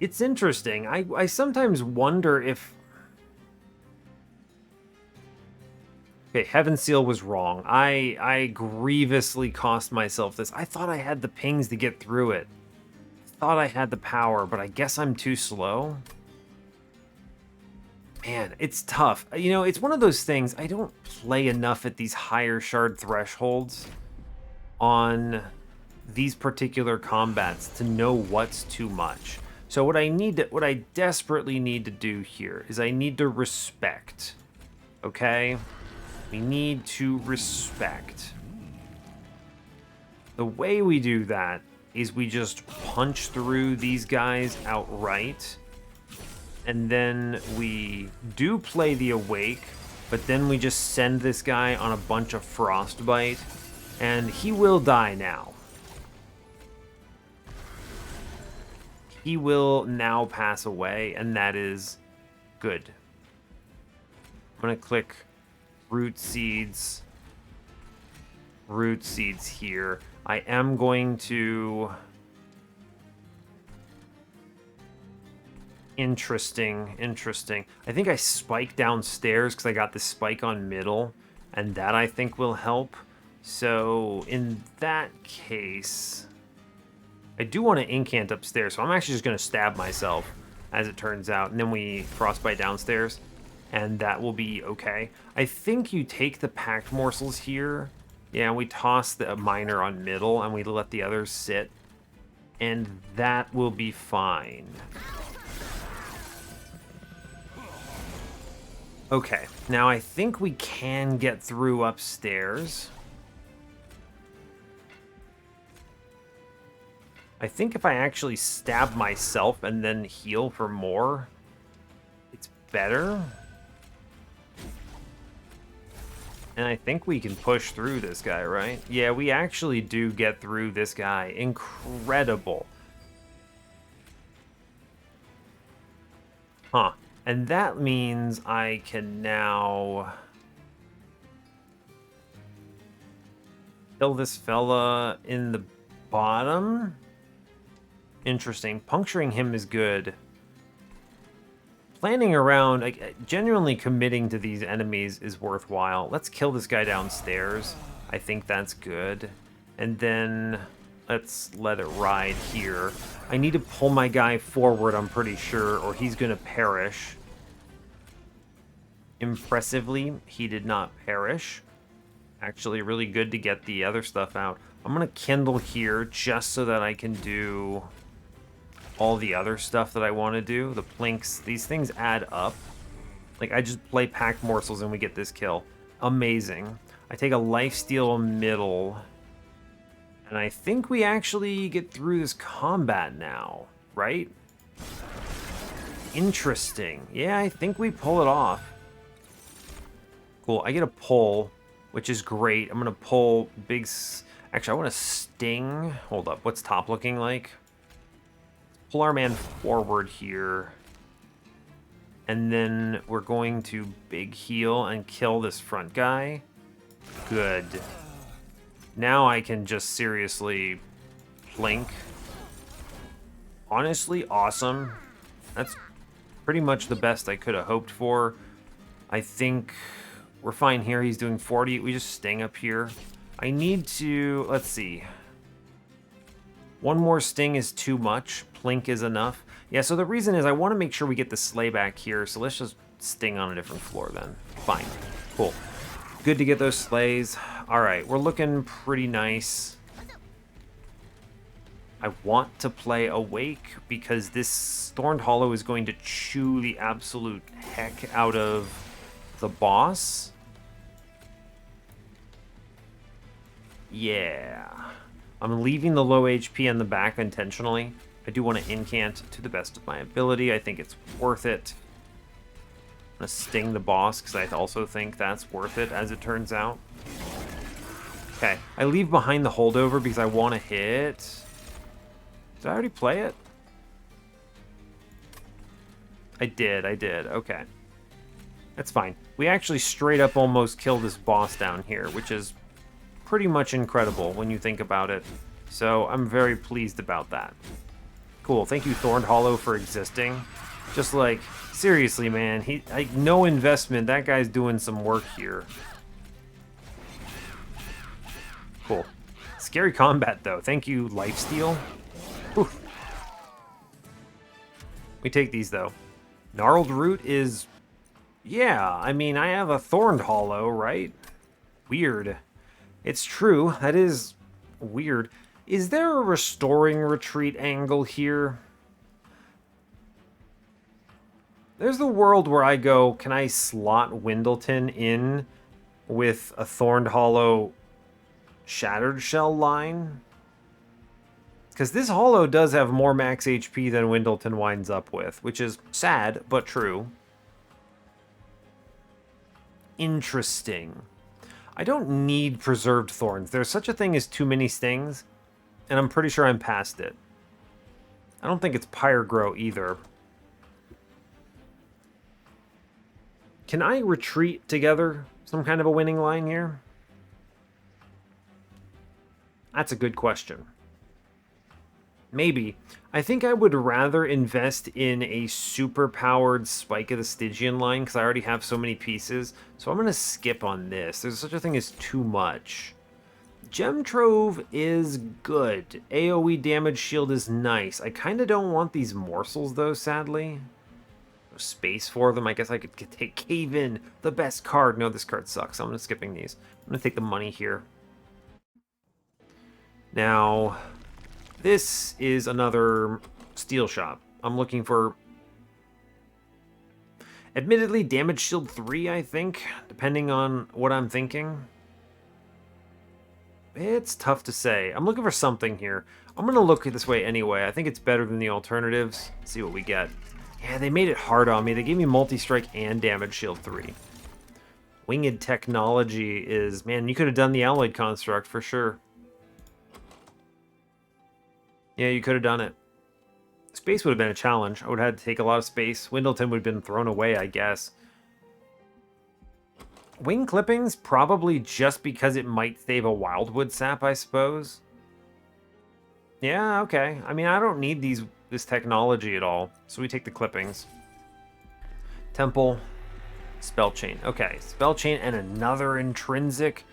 It's interesting. I sometimes wonder if... Okay, Heaven Seal was wrong. I grievously cost myself this. I thought I had the pings to get through it. I thought I had the power, but I guess I'm too slow. Man, it's tough. You know, it's one of those things, I don't play enough at these higher shard thresholds on these particular combats to know what's too much. So what I desperately need to do here is I need to respect. Okay? We need to respect. The way we do that is we just punch through these guys outright. And then we do play the Awake, But then we just send this guy on a bunch of frostbite, and he will die now. He will now pass away, and that is good. I'm going to click root seeds here. I am going to... Interesting. I think I spike downstairs because I got this spike on middle, and that I think will help. So in that case, I do want to incant upstairs, so I'm actually just going to stab myself, as it turns out, and then we frostbite downstairs, and that will be okay. I think you take the packed morsels here. Yeah, we toss the miner on middle, and we let the others sit, and that will be fine. Okay, now I think we can get through upstairs. I think if I actually stab myself and then heal for more, it's better. And I think we can push through this guy, right? Yeah, we actually do get through this guy. Incredible. Huh. And that means I can now kill this fella in the bottom. Interesting. Puncturing him is good. Planning around, like, genuinely committing to these enemies is worthwhile. Let's kill this guy downstairs. I think that's good. And then let's let it ride here. I need to pull my guy forward, I'm pretty sure, or he's going to perish. Impressively, he did not perish. Actually, really good to get the other stuff out. I'm going to kindle here just so that I can do all the other stuff that I want to do. The plinks, these things add up. Like, I just play packed morsels and we get this kill. Amazing. I take a lifesteal middle. And I think we actually get through this combat now, right? Interesting. Yeah, I think we pull it off. Cool. I get a pull, which is great. I'm going to pull big... Actually, I want to sting. Hold up. What's top looking like? Pull our man forward here. And then we're going to big heal and kill this front guy. Good. Now I can just seriously blink. Honestly, awesome. That's pretty much the best I could have hoped for. I think we're fine here. He's doing 40. We just sting up here. I need to... Let's see. One more sting is too much. Plink is enough. Yeah, so the reason is I want to make sure we get the sleigh back here. So let's just sting on a different floor then. Fine. Cool. Good to get those sleighs. All right, we're looking pretty nice. I want to play Awake because this Thorned Hollow is going to chew the absolute heck out of the boss. Yeah. I'm leaving the low HP in the back intentionally. I do want to incant to the best of my ability. I think it's worth it. I'm going to sting the boss because I also think that's worth it, as it turns out. Okay, I leave behind the holdover because I want to hit... Did I already play it? I did. Okay. That's fine. We actually straight up almost killed this boss down here, which is pretty much incredible when you think about it. So I'm very pleased about that. Cool. Thank you, Thorned Hollow, for existing. Just like, seriously, man, like, no investment. That guy's doing some work here. Cool. Scary combat, though. Thank you, Lifesteal. Whew. We take these, though. Gnarled Root is... Yeah, I mean, I have a Thorned Hollow, right? Weird. It's true. That is weird. Is there a Restoring Retreat angle here? There's the world where I go, can I slot Windleton in with a Thorned Hollow Shattered Shell line? Because this Hollow does have more max HP than Windleton winds up with, which is sad, but true. interesting. I don't need preserved thorns. There's such a thing as too many stings, and I'm pretty sure I'm past it. I don't think it's Pyrogrow either. Can I retreat together? Some kind of a winning line here? That's a good question. Maybe. I think I would rather invest in a super-powered Spike of the Stygian line because I already have so many pieces. So I'm going to skip on this. There's such a thing as too much. Gem Trove is good. AoE damage shield is nice. I kind of don't want these morsels, though, sadly. No space for them. I guess I could take Cave In, the best card. No, this card sucks. I'm skipping these. I'm going to take the money here. Now, this is another steel shop. I'm looking for, admittedly, damage shield 3, I think, depending on what I'm thinking. It's tough to say. I'm looking for something here. I'm going to look this way anyway. I think it's better than the alternatives. Let's see what we get. Yeah, they made it hard on me. They gave me multi-strike and damage shield 3. Winged technology is, man, you could have done the alloyed construct for sure. Yeah, you could have done it. Space would have been a challenge. I would have had to take a lot of space. Windleton would have been thrown away, I guess. Wing clippings, probably just because it might save a Wildwood sap, I suppose. Yeah, okay. I mean, I don't need this technology at all, so we take the clippings. Temple, Spell Chain. Okay, Spell Chain and another intrinsic.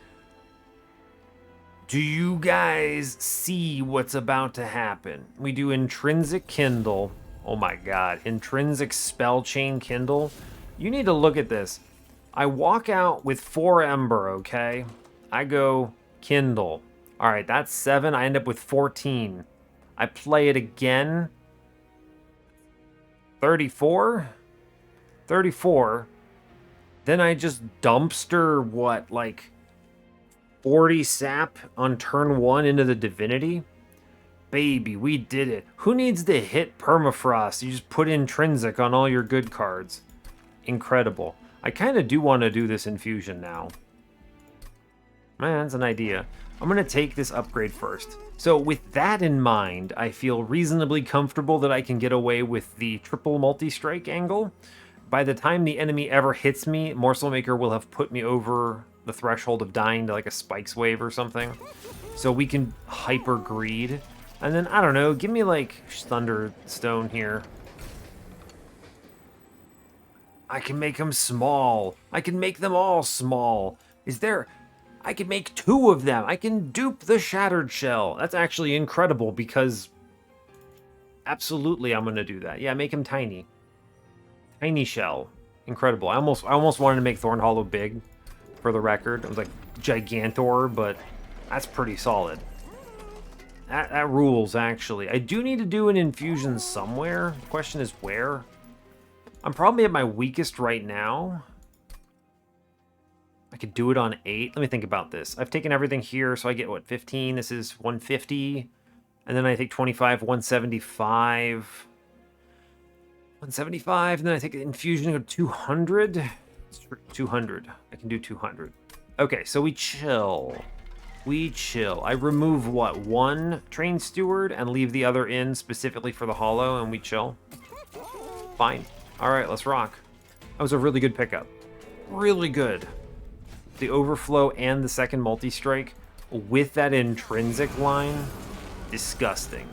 Do you guys see what's about to happen? We do intrinsic Kindle. Oh my god, intrinsic Spell Chain Kindle. You need to look at this. I walk out with 4 Ember, okay? I go Kindle. All right, that's 7. I end up with 14. I play it again. 34? 34. Then I just dumpster, what, like 40 sap on turn 1 into the Divinity? Baby, we did it. Who needs to hit Permafrost? You just put intrinsic on all your good cards. Incredible. I kind of do want to do this infusion now. Man, that's an idea. I'm going to take this upgrade first. So with that in mind, I feel reasonably comfortable that I can get away with the triple multi-strike angle. By the time the enemy ever hits me, Morsel Maker will have put me over the threshold of dying to like a Spikes wave or something. So we can hyper greed. And then, I don't know, give me like Thunderstone here. I can make them small. I can make them all small. I can make 2 of them. I can dupe the Shattered Shell. That's actually incredible because absolutely I'm going to do that. Yeah, make him tiny. Tiny shell. Incredible. I almost wanted to make Thorn Hollow big for the record. It was like Gigantor, but that's pretty solid. That rules, actually. I do need to do an infusion somewhere. The question is where? I'm probably at my weakest right now. I could do it on 8. Let me think about this. I've taken everything here, so I get, what, 15? This is 150. And then I take 25, 175. 175, and then I take an infusion and go 200. 200. I can do 200. Okay, so we chill. We chill. I remove, what, 1 Train Steward and leave the other in specifically for the Hollow, and we chill. Fine. All right, let's rock. That was a really good pickup. Really good. The Overflow and the second multi-strike with that intrinsic line, disgusting.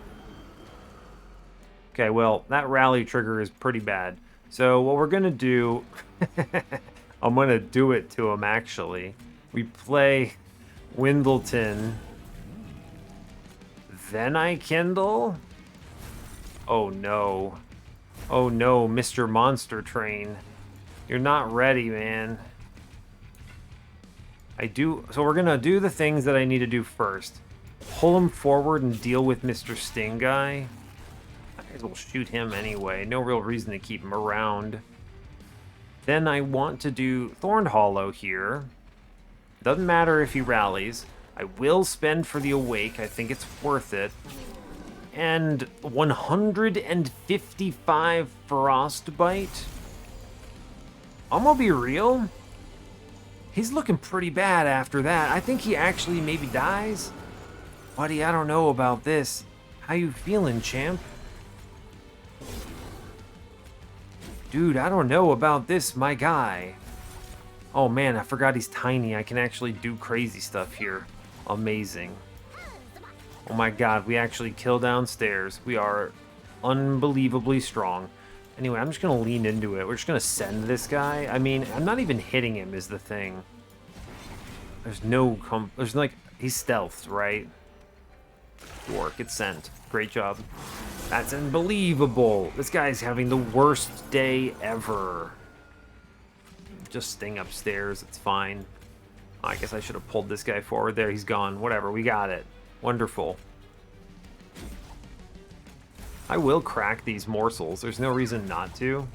Okay, well, that rally trigger is pretty bad. So what we're going to do, I'm going to do it to him, actually. We play Windleton. Then I kindle? Oh, no. Oh no, Mr. Monster Train. You're not ready, man. So we're gonna do the things that I need to do first. Pull him forward and deal with Mr. Sting Guy. I might as well shoot him anyway. No real reason to keep him around. Then I want to do Thorn Hollow here. Doesn't matter if he rallies. I will spend for the Awake. I think it's worth it. And 155 Frostbite. I'm gonna be real. He's looking pretty bad after that. I think he actually maybe dies. Buddy, I don't know about this. How you feeling, champ? Dude, I don't know about this, my guy. Oh man, I forgot he's tiny. I can actually do crazy stuff here. Amazing. Oh my god, we actually kill downstairs. We are unbelievably strong. Anyway, I'm just going to lean into it. We're just going to send this guy. I mean, I'm not even hitting him is the thing. There's no... There's like... He's stealthed, right? Work, it's sent. Great job. That's unbelievable. This guy's having the worst day ever. Just sting upstairs. It's fine. I guess I should have pulled this guy forward there. He's gone. Whatever. We got it. Wonderful. I will crack these morsels. There's no reason not to.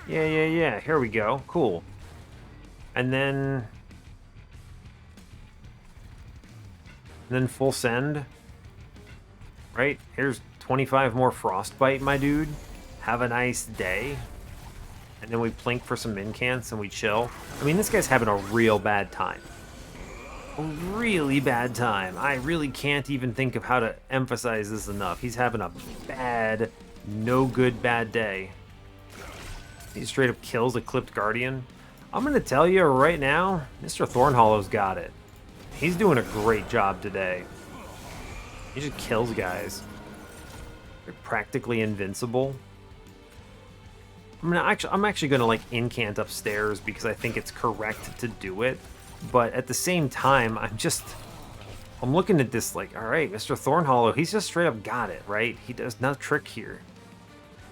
Yeah. Here we go. Cool. And then full send. Right? Here's 25 more frostbite, my dude. Have a nice day. And then we plink for some incants and we chill. I mean, this guy's having a real bad time. A really bad time. I really can't even think of how to emphasize this enough. He's having a bad, no good bad day. He straight up kills a Clipped Guardian. I'm going to tell you right now, Mr. Thornhollow's got it. He's doing a great job today. He just kills guys. They're practically invincible. I'm actually going to like incant upstairs because I think it's correct to do it. But at the same time, I'm looking at this like, all right, Mr. Thornhollow, he's just straight up got it, right? He does no trick here.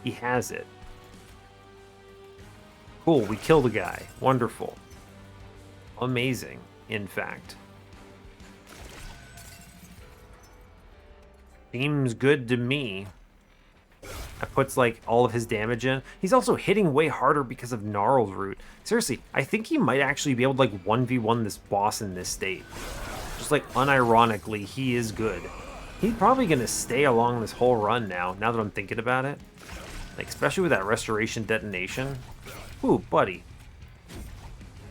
He has it. Cool, we killed a guy. Wonderful. Amazing, in fact. Seems good to me. That puts like all of his damage in. He's also hitting way harder because of Gnarled Root. Seriously, I think he might actually be able to like 1v1 this boss in this state. Just like unironically, he is good. He's probably going to stay along this whole run now that I'm thinking about it. Like, especially with that Restoration Detonation. Ooh, buddy.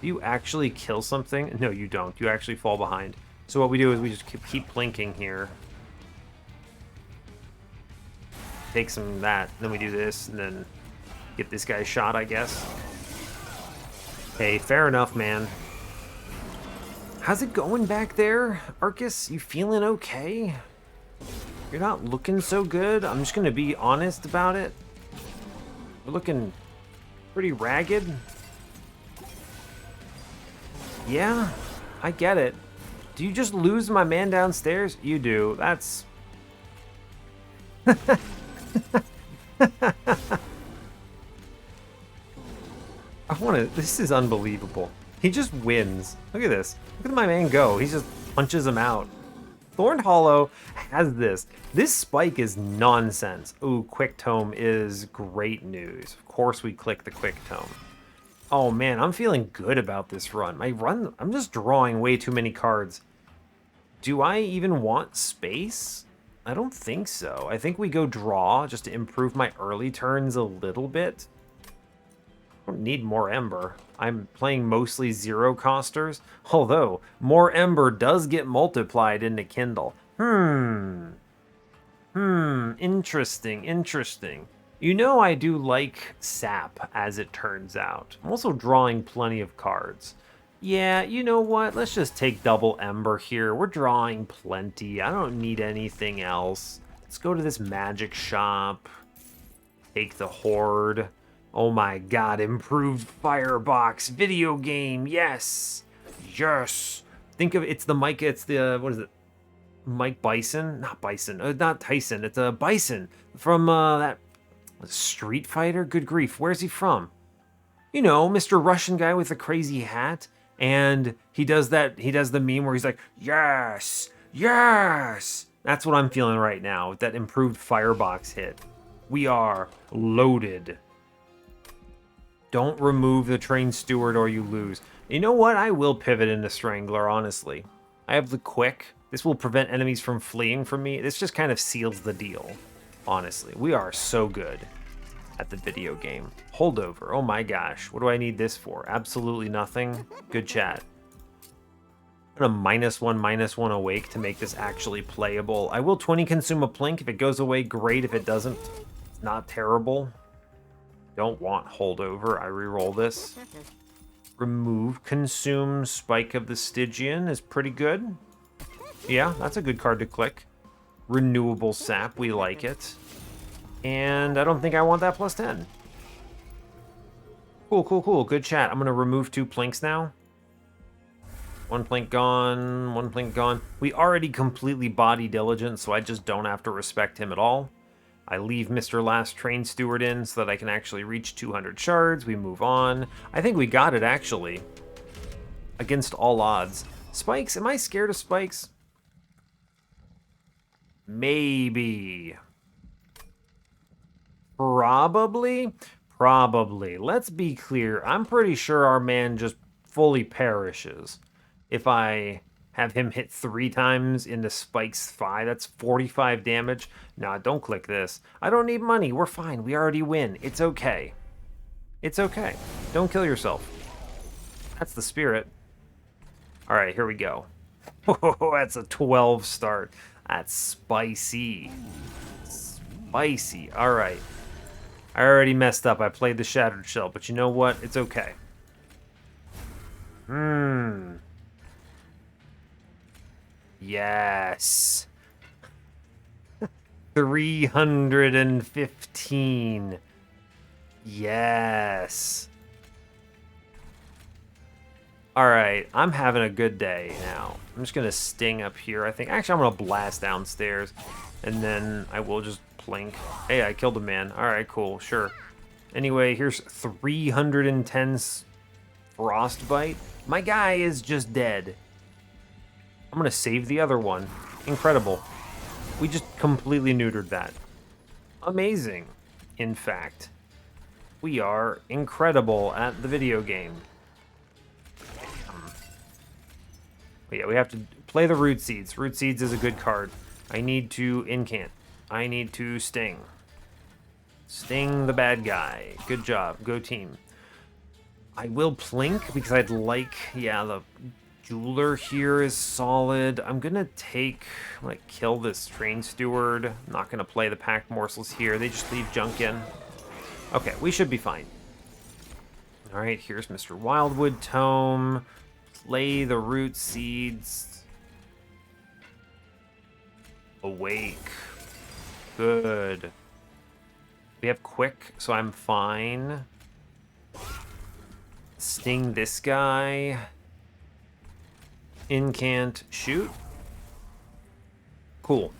Do you actually kill something? No, you don't. You actually fall behind. So what we do is we just keep plinking here. Take some of that, then we do this, and then get this guy shot, I guess. Hey, fair enough, man. How's it going back there, Arcus? You feeling okay? You're not looking so good. I'm just gonna be honest about it. We're looking pretty ragged. Yeah, I get it. Do you just lose my man downstairs? You do. That's... This is unbelievable. He just wins. Look at this. Look at my man go. He just punches him out. Thornhollow has this. This spike is nonsense. Ooh, Quick Tome is great news. Of course we click the Quick Tome. Oh man, I'm feeling good about this run. I'm just drawing way too many cards. Do I even want space? I don't think so. I think we go draw just to improve my early turns a little bit. I don't need more Ember. I'm playing mostly zero costers, although more Ember does get multiplied into Kindle. Interesting. You know I do like sap, as it turns out. I'm also drawing plenty of cards. Yeah, you know what? Let's just take double Ember here. We're drawing plenty. I don't need anything else. Let's go to this magic shop. Take the Horde. Oh my god, improved Firebox video game. Yes. Yes. Think of it's the Mike, it's the, what is it? Mike Bison? Not Bison. Not Tyson. It's a Bison from that Street Fighter. Good grief. Where's he from? You know, Mr. Russian guy with a crazy hat. And he does the meme where he's like, yes, yes. That's what I'm feeling right now with that improved Firebox hit. We are loaded. Don't remove the Train Steward or you lose. You know what? I will pivot into Strangler, honestly. I have the Quick. This will prevent enemies from fleeing from me. This just kind of seals the deal, honestly. We are so good at the video game. Holdover. Oh my gosh. What do I need this for? Absolutely nothing. Good chat. I'm gonna -1/-1 awake to make this actually playable. I will 20 consume a plink. If it goes away, great. If it doesn't, it's not terrible. Don't want holdover. I reroll this. Remove consume Spike of the Stygian is pretty good. Yeah, that's a good card to click. Renewable sap, we like it. And I don't think I want that +10. Cool, cool, cool. Good chat. I'm gonna remove 2 plinks now. 1 plink gone, 1 plink gone. We already completely body diligent, so I just don't have to respect him at all. I leave Mr. Last Train Steward in so that I can actually reach 200 shards. We move on. I think we got it, actually. Against all odds. Spikes? Am I scared of spikes? Maybe. Probably? Probably. Let's be clear. I'm pretty sure our man just fully perishes. If I have him hit 3 times into Spike's 5, that's 45 damage. Nah, don't click this. I don't need money. We're fine. We already win. It's okay. It's okay. Don't kill yourself. That's the spirit. All right, here we go. Oh, that's a 12 start. That's spicy. Spicy. All right. I already messed up. I played the Shattered Shell, but you know what? It's okay. Yes. 315. Yes. All right, I'm having a good day now. I'm just gonna sting up here, I think. Actually, I'm gonna blast downstairs, and then I will just plink. Hey, I killed a man. All right, cool, sure. Anyway, here's 310 Frostbite. My guy is just dead. I'm gonna save the other one. Incredible. We just completely neutered that. Amazing, in fact. We are incredible at the video game. But yeah, we have to play the Root Seeds. Root Seeds is a good card. I need to incant. I need to sting. Sting the bad guy. Good job. Go team. I will plink because I'd like... Yeah, the Jeweler here is solid. I'm gonna kill this Train Steward. I'm not gonna play the Pact Morsels here. They just leave junk in. Okay, we should be fine. Alright, here's Mr. Wildwood Tome. Play the Root Seeds. Awake. Good. We have quick, so I'm fine. Sting this guy. Incant. Shoot. Cool.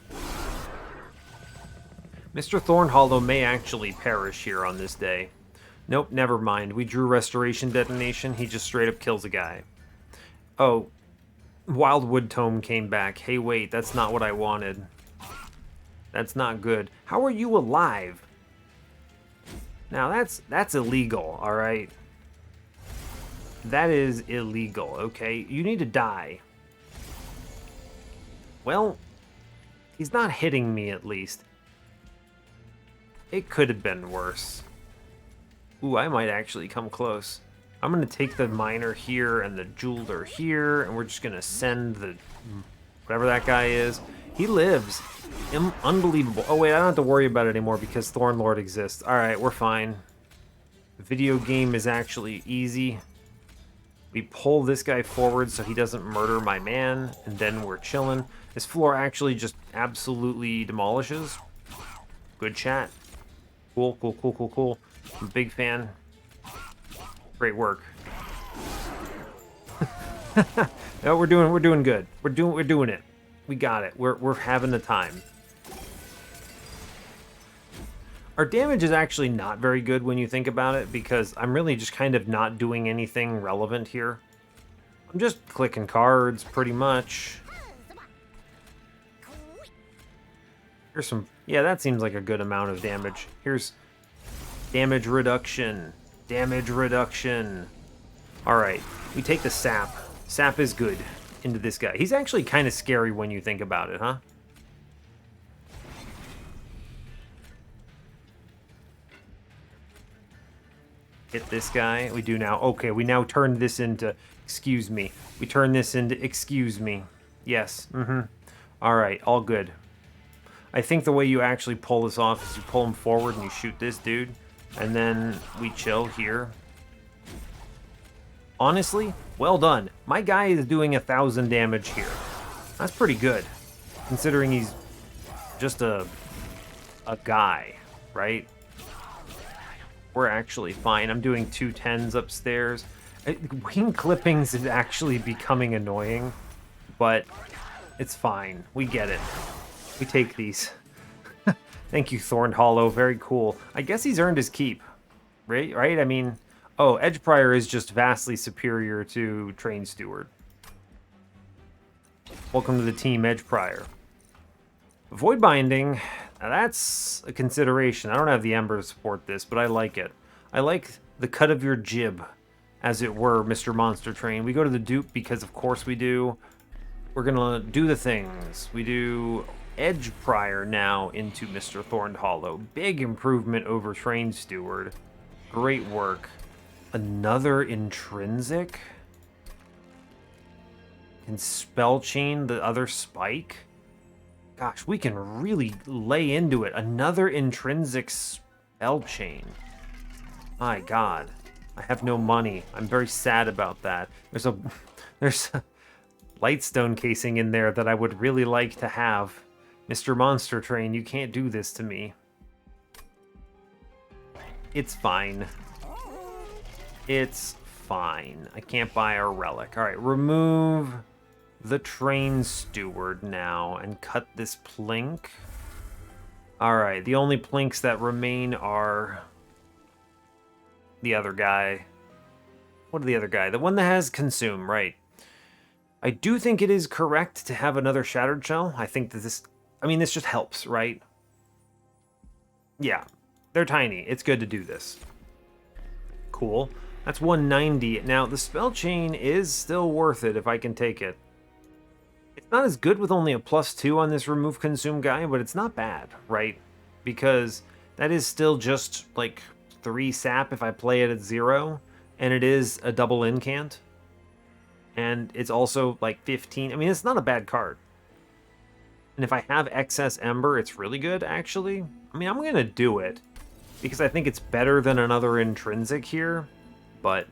Mr. Thornhollow may actually perish here on this day. Nope, never mind. We drew Restoration Detonation. He just straight up kills a guy. Oh, Wildwood Tome came back. Hey, wait, that's not what I wanted. That's not good. How are you alive? Now, that's illegal, all right? That is illegal, okay? You need to die. Well, he's not hitting me, at least. It could have been worse. Ooh, I might actually come close. I'm going to take the Miner here and the Jeweler here, and we're just going to send the... whatever that guy is. He lives. Unbelievable. Oh, wait, I don't have to worry about it anymore because Thornlord exists. All right, we're fine. The video game is actually easy. We pull this guy forward so he doesn't murder my man, and then we're chilling. This floor actually just absolutely demolishes. Good chat. Cool, cool, cool, cool, cool. I'm a big fan. Great work. No, we're doing good. We're doing it. We got it. We're having the time. Our damage is actually not very good when you think about it, because I'm really just kind of not doing anything relevant here. I'm just clicking cards, pretty much. Here's some... Yeah, that seems like a good amount of damage. Here's damage reduction. Damage reduction. Alright, we take the sap. Sap is good into this guy. He's actually kind of scary when you think about it, huh? hit this guy. We do now. Okay, we now turned this into, excuse me. We turn this into, excuse me. Yes, All right, all good. I think the way you actually pull this off is you pull him forward and you shoot this dude. And then we chill here. Honestly, well done. My guy is doing 1,000 damage here. That's pretty good, considering he's just a guy, right? We're actually fine. I'm doing 2 10s upstairs. Wing clippings is actually becoming annoying, but it's fine. We get it. We take these. Thank you, Thorned Hollow. Very cool. I guess he's earned his keep, right? I mean, oh, Edge Prior is just vastly superior to Train Steward. Welcome to the team, Edge Prior. Void Binding, now that's a consideration. I don't have the Ember to support this, but I like it. I like the cut of your jib, as it were, Mr. Monster Train. We go to the dupe because of course we do. We're gonna do the things. We do Edge Prior now into Mr. Thorned Hollow. Big improvement over Train Steward. Great work. Another intrinsic? Can spell chain the other spike? Gosh, we can really lay into it. Another intrinsic spell chain. My God. I have no money. I'm very sad about that. There's a Lightstone casing in there that I would really like to have. Mr. Monster Train, you can't do this to me. It's fine. It's fine. I can't buy a relic. Alright, remove the Train Steward now and cut this plink. Alright, the only plinks that remain are the other guy. What are the other guy? The one that has Consume, right. I do think it is correct to have another Shattered Shell. I think that this just helps, right? Yeah, they're tiny. It's good to do this. Cool. That's 190. Now, the spell chain is still worth it if I can take it. It's not as good with only a +2 on this remove consume guy, but it's not bad, right? Because that is still just like 3 sap if I play it at 0, and it is a double incant. And it's also like 15. I mean, it's not a bad card. And if I have excess Ember, it's really good, actually. I mean, I'm going to do it because I think it's better than another intrinsic here. But,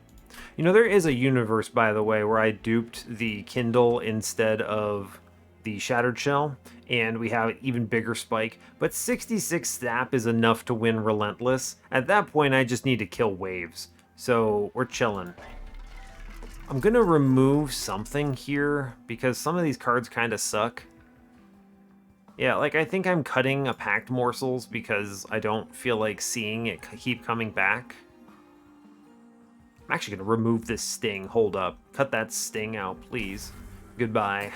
you know, there is a universe, by the way, where I duped the Kindle instead of the Shattered Shell, and we have an even bigger spike. But 66 sap is enough to win Relentless. At that point, I just need to kill waves. So, we're chilling. I'm going to remove something here because some of these cards kind of suck. Yeah, like, I think I'm cutting a Pact Morsels because I don't feel like seeing it keep coming back. I'm actually going to remove this Sting. Hold up. Cut that Sting out, please. Goodbye.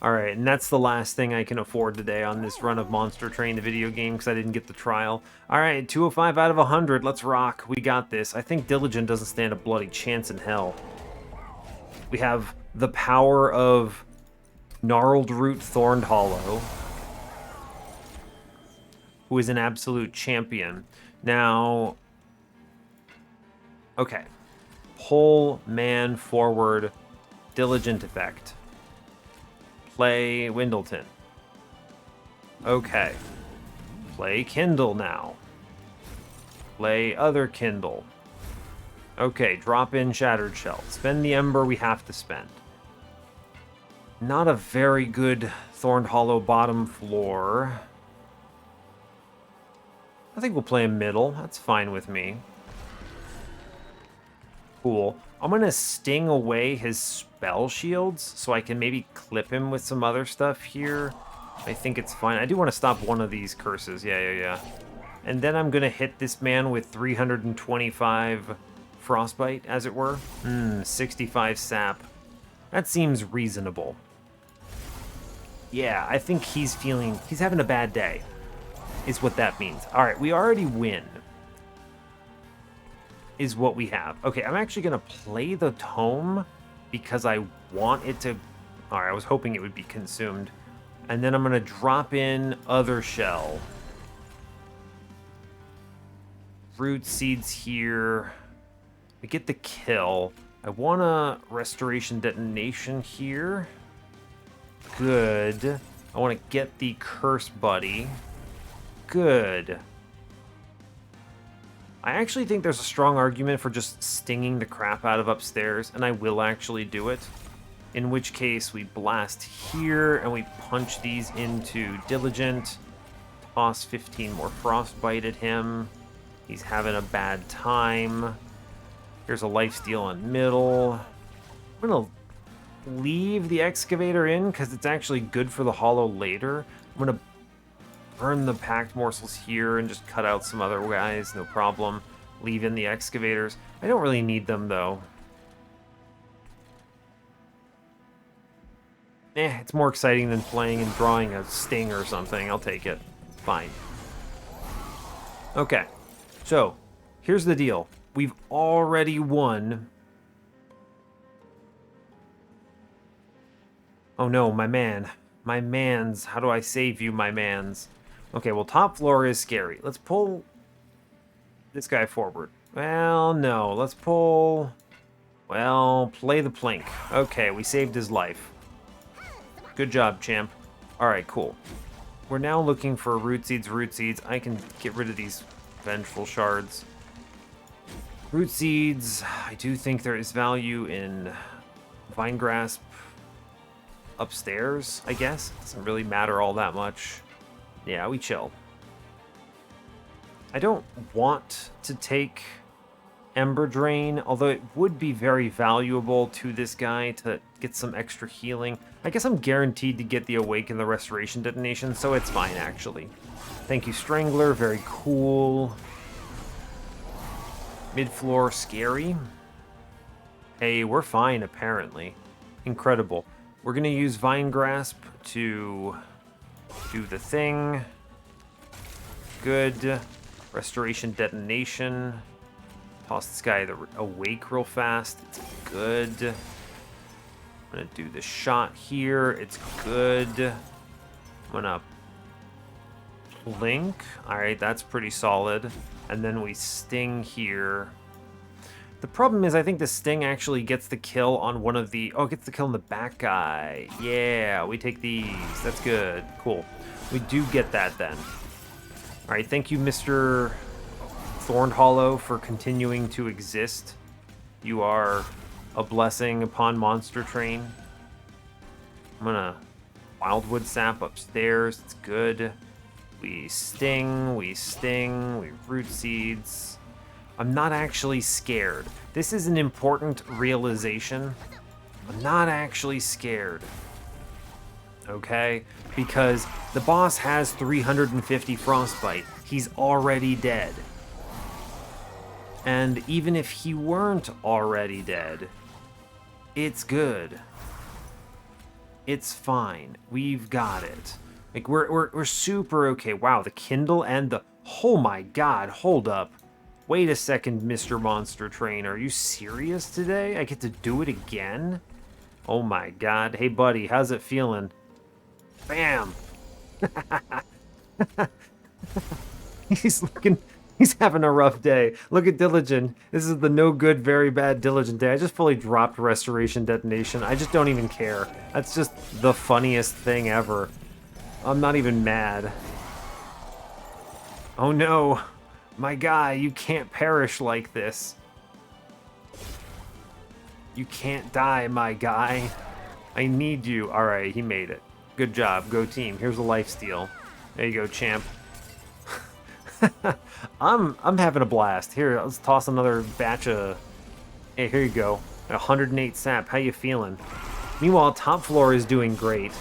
Alright, and that's the last thing I can afford today on this run of Monster Train, the video game, because I didn't get the trial. Alright, 205 out of 100. Let's rock. We got this. I think Diligent doesn't stand a bloody chance in hell. We have the power of Gnarled Root Thorned Hollow, who is an absolute champion. Now, okay. Pull man forward, Diligent effect. Play Windleton. Okay. Play Kindle now. Play other Kindle. Okay, drop in Shattered Shell. Spend the Ember we have to spend. Not a very good Thorned Hollow bottom floor. I think we'll play a middle. That's fine with me. Cool. I'm going to sting away his spell shields so I can maybe clip him with some other stuff here. I think it's fine. I do want to stop one of these curses. Yeah. And then I'm going to hit this man with 325 frostbite, as it were. 65 sap. That seems reasonable. Yeah, I think he's having a bad day, is what that means. All right, we already win, is what we have. Okay, I'm actually going to play the tome because I want it to... All right, I was hoping it would be consumed. And then I'm going to drop in other shell. root seeds here. We get the kill. I want a restoration detonation here. Good. I want to get the curse buddy. Good. I actually think there's a strong argument for just stinging the crap out of upstairs, and I will actually do it. In which case, we blast here, and we punch these into Diligent. Toss 15 more Frostbite at him. He's having a bad time. Here's a lifesteal in middle. I'm going to leave the Excavator in, because it's actually good for the Hollow later. I'm going to burn the Pact morsels here and just cut out some other guys, no problem. Leave in the Excavators. I don't really need them, though. It's more exciting than playing and drawing a Sting or something. I'll take it. Fine. Okay. So, here's the deal. We've already won. Oh no, my man. My mans. How do I save you, my mans? Okay, well, top floor is scary. Let's pull this guy forward. Well, no. Let's pull... Well, play the plink. Okay, we saved his life. Good job, champ. Alright, cool. We're now looking for root seeds, root seeds. I can get rid of these vengeful shards. Root seeds. I do think there is value in Vine Grasp upstairs, I guess. Doesn't really matter all that much. Yeah, we chill. I don't want to take Ember Drain, although it would be very valuable to this guy to get some extra healing. I guess I'm guaranteed to get the Awaken, the Restoration Detonation, so it's fine, actually. Thank you, Strangler. Very cool. Mid-floor, scary. Hey, we're fine, apparently. Incredible. We're going to use Vine Grasp to do the thing. Good. Restoration Detonation. Toss this guy the Awake real fast. It's good. I'm going to do the shot here. It's good. I'm going to blink. Alright, that's pretty solid. And then we sting here. The problem is I think the sting actually gets the kill on one of the... Oh, it gets the kill on the back guy. Yeah, we take these. That's good. Cool. We do get that then. Alright, thank you, Mr. Thorned Hollow, for continuing to exist. You are a blessing upon Monster Train. I'm gonna Wildwood Sap upstairs. It's good. We sting, we root seeds. I'm not actually scared. This is an important realization. I'm not actually scared. Okay? Because the boss has 350 Frostbite. He's already dead. And even if he weren't already dead, it's good. It's fine. We've got it. Like, we're super okay. Wow, the Kindle and the... Oh my god, hold up. Wait a second, Mr. Monster Train. Are you serious today? I get to do it again? Oh my god. Hey, buddy, how's it feeling? Bam! He's having a rough day. Look at Diligent. This is the no good, very bad Diligent day. I just fully dropped Restoration Detonation. I just don't even care. That's just the funniest thing ever. I'm not even mad. Oh no. My guy, you can't perish like this. You can't die, my guy. I need you. Alright, he made it. Good job. Go team. Here's a lifesteal. There you go, champ. I'm having a blast. Here, let's toss another batch of... Hey, here you go. 108 sap. How you feeling? Meanwhile, top floor is doing great.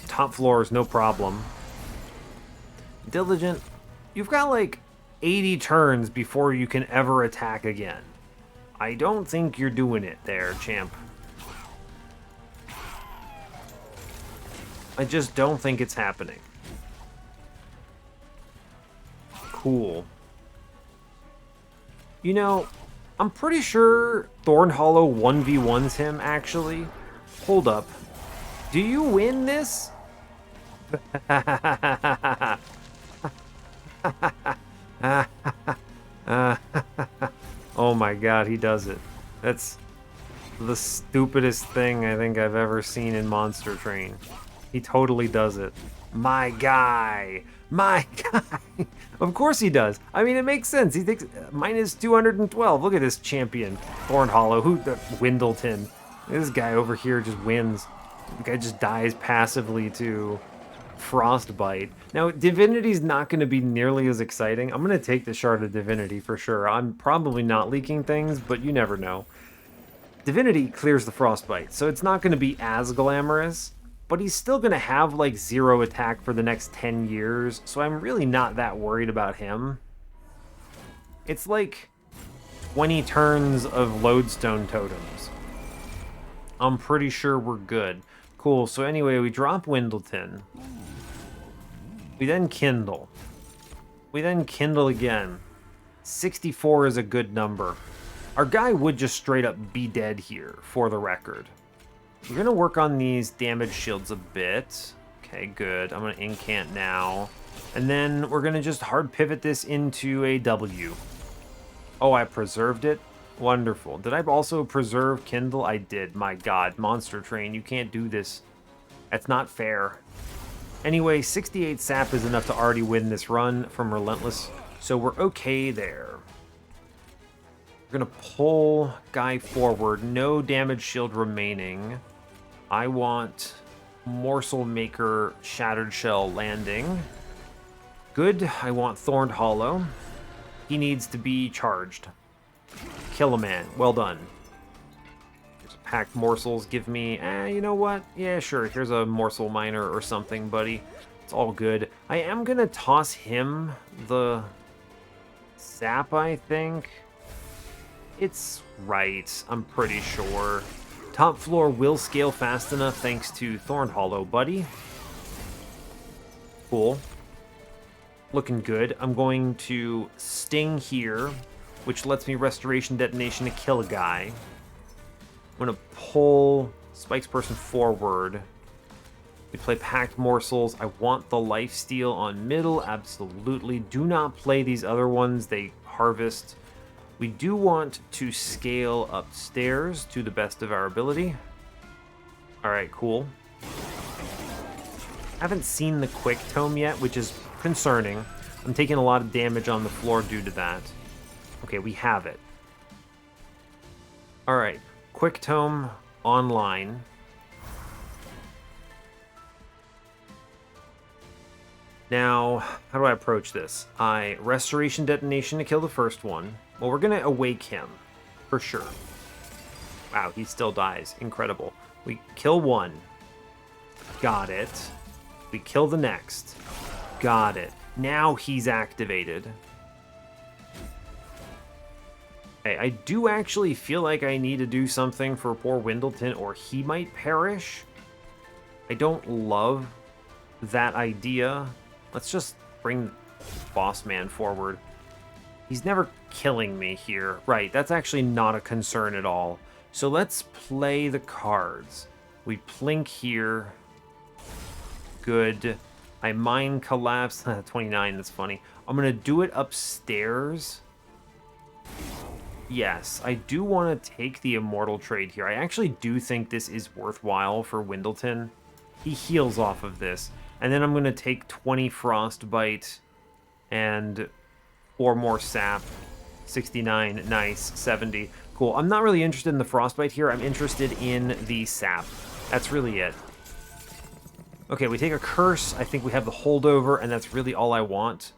Top floor is no problem. Diligent, you've got like 80 turns before you can ever attack again. I don't think you're doing it there, champ. I just don't think it's happening. Cool. You know, I'm pretty sure Thorn Hollow 1v1s him, actually. Hold up. Do you win this? my god, he does it. That's the stupidest thing I think I've ever seen in Monster Train. He totally does it. My guy! My guy! Of course he does. I mean, it makes sense. He thinks minus 212. Look at this champion. Thorn Hollow. Windleton. This guy over here just wins. The guy just dies passively to Frostbite. Now, Divinity's not going to be nearly as exciting. I'm going to take the Shard of Divinity for sure. I'm probably not leaking things, but you never know. Divinity clears the Frostbite, so it's not going to be as glamorous, but he's still going to have like 0 attack for the next 10 years, so I'm really not that worried about him. It's like 20 turns of Lodestone Totems. I'm pretty sure we're good. Cool, so anyway, we drop Windleton. We then Kindle. We then Kindle again. 64 is a good number. Our guy would just straight up be dead here, for the record. We're going to work on these damage shields a bit. Okay, good. I'm going to incant now. And then we're going to just hard pivot this into a W. Oh, I preserved it? Wonderful. Did I also preserve Kindle? I did. My god. Monster Train, you can't do this. That's not fair. Anyway, 68 sap is enough to already win this run from Relentless, so we're okay there. We're going to pull guy forward. No damage shield remaining. I want Morsel Maker Shattered Shell landing. Good. I want Thorned Hollow. He needs to be charged. Kill a man. Well done. Here's a Packed Morsels. Give me... you know what? Yeah, sure. Here's a Morsel Miner or something, buddy. It's all good. I am going to toss him the sap, I think. It's right. I'm pretty sure. Top floor will scale fast enough thanks to Thorned Hollow, buddy. Cool. Looking good. I'm going to Sting here, which lets me Restoration Detonation to kill a guy. I'm going to pull Spike's Person forward. We play Packed Morsels. I want the Lifesteal on middle. Absolutely. Do not play these other ones. They harvest. We do want to scale upstairs to the best of our ability. Alright, cool. Haven't seen the Quick Tome yet, which is concerning. I'm taking a lot of damage on the floor due to that. Okay, we have it. Alright, Quick Tome online. Now, how do I approach this? I Restoration Detonation to kill the first one. Well, we're going to awake him, for sure. Wow, he still dies. Incredible. We kill one. Got it. We kill the next. Got it. Now he's activated. Hey, I do actually feel like I need to do something for poor Windleton, or he might perish. I don't love that idea. Let's just bring Boss Man forward. He's never killing me here. Right, that's actually not a concern at all. So let's play the cards. We plink here. Good. I Mind Collapse. 29, that's funny. I'm going to do it upstairs. Yes, I do want to take the Immortal trade here. I actually do think this is worthwhile for Windleton. He heals off of this. And then I'm going to take 20 Frostbite and 4 more sap. 69, nice. 70, cool. I'm not really interested in the Frostbite here. I'm interested in the sap. That's really it. Okay, we take a curse. I think we have the holdover, and that's really all I want.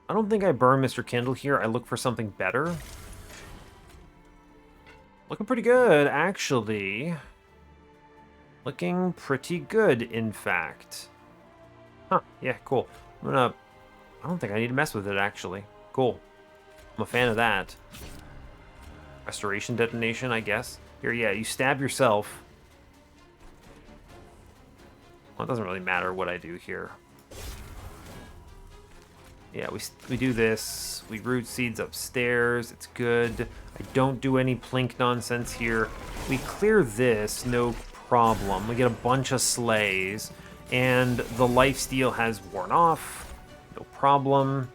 I don't think I burn Mr. Kindle here. I look for something better. Looking pretty good, actually. Looking pretty good, in fact. Huh, yeah, cool. I don't think I need to mess with it, actually. Cool. I'm a fan of that. Restoration Detonation, I guess. Here, yeah, you stab yourself. Well, it doesn't really matter what I do here. Yeah, we do this. We root seeds upstairs. It's good. I don't do any plink nonsense here. We clear this, no problem. We get a bunch of slays, and the lifesteal has worn off. No problem.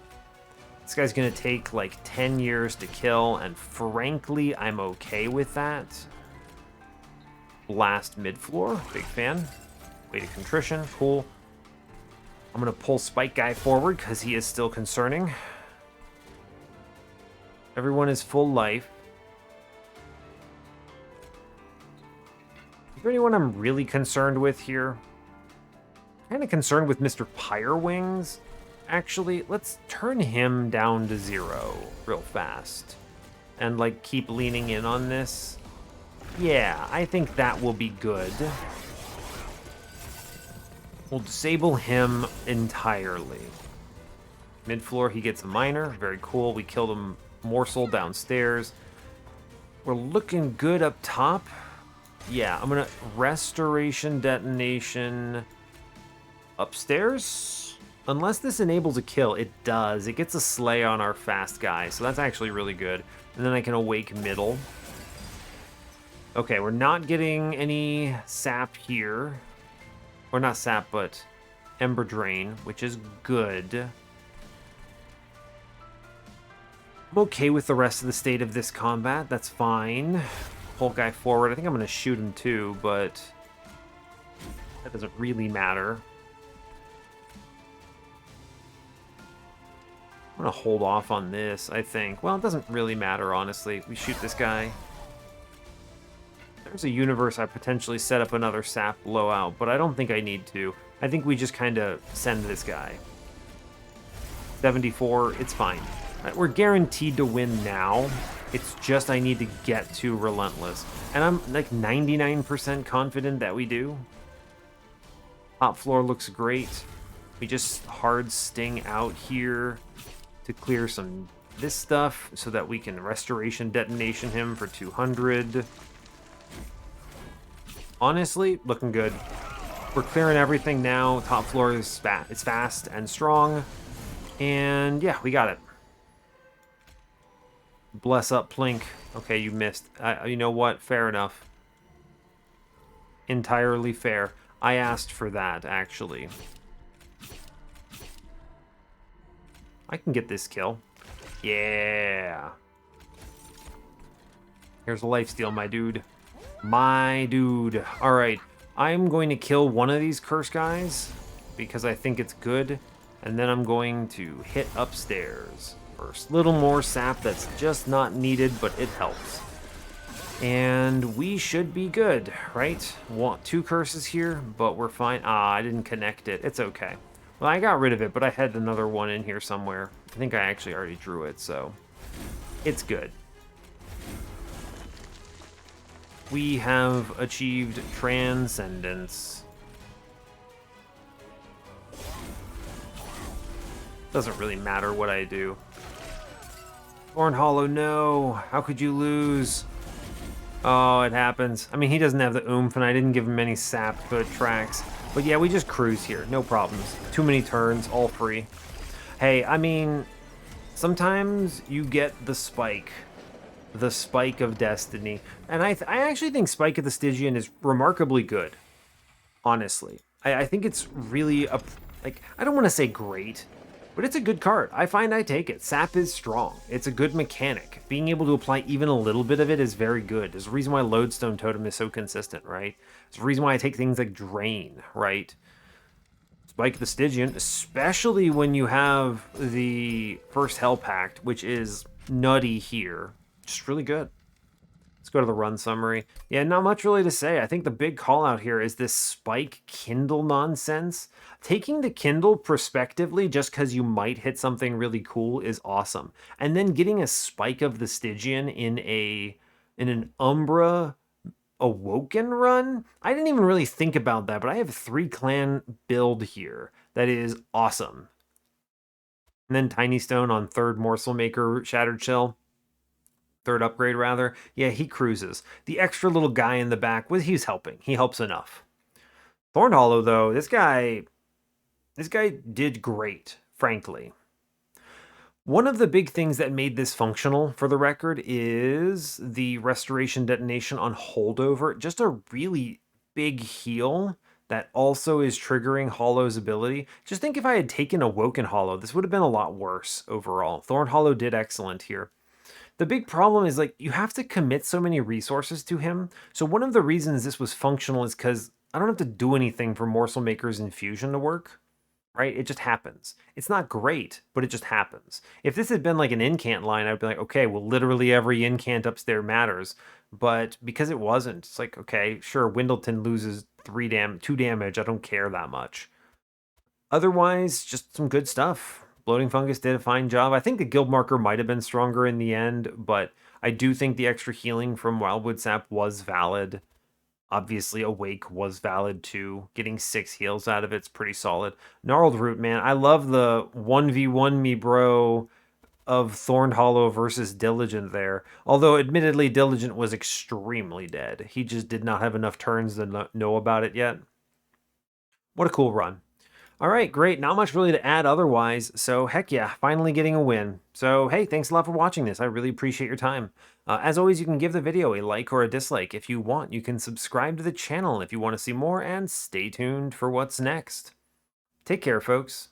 This guy's going to take like 10 years to kill, and frankly, I'm okay with that. Blast mid-floor, big fan. Weight of Contrition, cool. I'm going to pull Spike Guy forward because he is still concerning. Everyone is full life. Is there anyone I'm really concerned with here? Kind of concerned with Mr. Pyrewings. Actually, let's turn him down to 0 real fast. And, like, keep leaning in on this. Yeah, I think that will be good. We'll disable him entirely. Mid-floor, he gets a minor. Very cool. We killed a morsel downstairs. We're looking good up top. Yeah, I'm going to Restoration Detonation upstairs. Unless this enables a kill, it does. It gets a slay on our fast guy, so that's actually really good. And then I can awake middle. Okay, we're not getting any sap here. Or not sap, but Ember Drain, which is good. I'm okay with the rest of the state of this combat. That's fine. Pull guy forward. I think I'm going to shoot him too, but that doesn't really matter. I'm going to hold off on this, I think. Well, it doesn't really matter, honestly. We shoot this guy. There's a universe I potentially set up another sap blowout, but I don't think I need to. I think we just kind of send this guy. 74, it's fine. We're guaranteed to win now. It's just I need to get to Relentless. And I'm like 99% confident that we do. Top floor looks great. We just hard sting out here to clear some this stuff so that we can Restoration Detonation him for 200. Honestly, looking good. We're clearing everything now. Top floor is it's fast and strong. And yeah, we got it. Bless up, Plink. Okay, you missed. You know what? Fair enough. Entirely fair. I asked for that, actually. I can get this kill. Yeah. Here's a lifesteal, my dude. My dude. Alright. I'm going to kill one of these curse guys because I think it's good. And then I'm going to hit upstairs first. Little more sap that's just not needed, but it helps. And we should be good, right? Want 2 curses here, but we're fine. Ah, I didn't connect it. It's okay. Well, I got rid of it, but I had another one in here somewhere. I think I actually already drew it, so it's good. We have achieved transcendence. Doesn't really matter what I do. Thorn Hollow, no. How could you lose? Oh, it happens. I mean, he doesn't have the oomph, and I didn't give him any sap foot tracks. But yeah, we just cruise here. No problems. Too many turns, all free. Hey, I mean, sometimes you get the spike. The Spike of Destiny. And I actually think Spike of the Stygian is remarkably good. Honestly. I think it's really, like, I don't want to say great, but it's a good card. I find I take it. Sap is strong. It's a good mechanic. Being able to apply even a little bit of it is very good. There's a reason why Lodestone Totem is so consistent, right? There's a reason why I take things like Drain, right? Spike of the Stygian, especially when you have the first Hell Pact, which is nutty here. Just really good. Let's go to the run summary. Yeah, not much really to say. I think the big call out here is this Spike Kindle nonsense. Taking the Kindle prospectively just because you might hit something really cool is awesome. And then getting a Spike of the Stygian in an Umbra Awoken run? I didn't even really think about that, but I have 3 clan build here. That is awesome. And then Tiny Stone on 3rd Morsel Maker Shattered Shell. 3rd upgrade, rather. Yeah, he cruises. The extra little guy in the back, well, he's helping. He helps enough. Thorn Hollow, though, this guy did great, frankly. One of the big things that made this functional, for the record, is the Restoration Detonation on Holdover. Just a really big heal that also is triggering Hollow's ability. Just think if I had taken Awoken Hollow, this would have been a lot worse overall. Thorn Hollow did excellent here. The big problem is, like, you have to commit so many resources to him. So one of the reasons this was functional is because I don't have to do anything for Morsel Maker's Infusion to work, right? It just happens. It's not great, but it just happens. If this had been like an incant line, I'd be like, okay, well, literally every incant upstairs matters. But because it wasn't, it's like, okay, sure, Windleton loses 2 damage. I don't care that much. Otherwise, just some good stuff. Bloating Fungus did a fine job. I think the guild marker might have been stronger in the end, but I do think the extra healing from Wildwood Sap was valid. Obviously, Awake was valid too. Getting 6 heals out of it's pretty solid. Gnarled Root, man. I love the 1v1 me bro of Thorn Hollow versus Diligent there. Although, admittedly, Diligent was extremely dead. He just did not have enough turns to know about it yet. What a cool run. All right, great. Not much really to add otherwise. So, heck yeah, finally getting a win. So, hey, thanks a lot for watching this. I really appreciate your time. As always, you can give the video a like or a dislike. If you want, you can subscribe to the channel if you want to see more, and stay tuned for what's next. Take care, folks.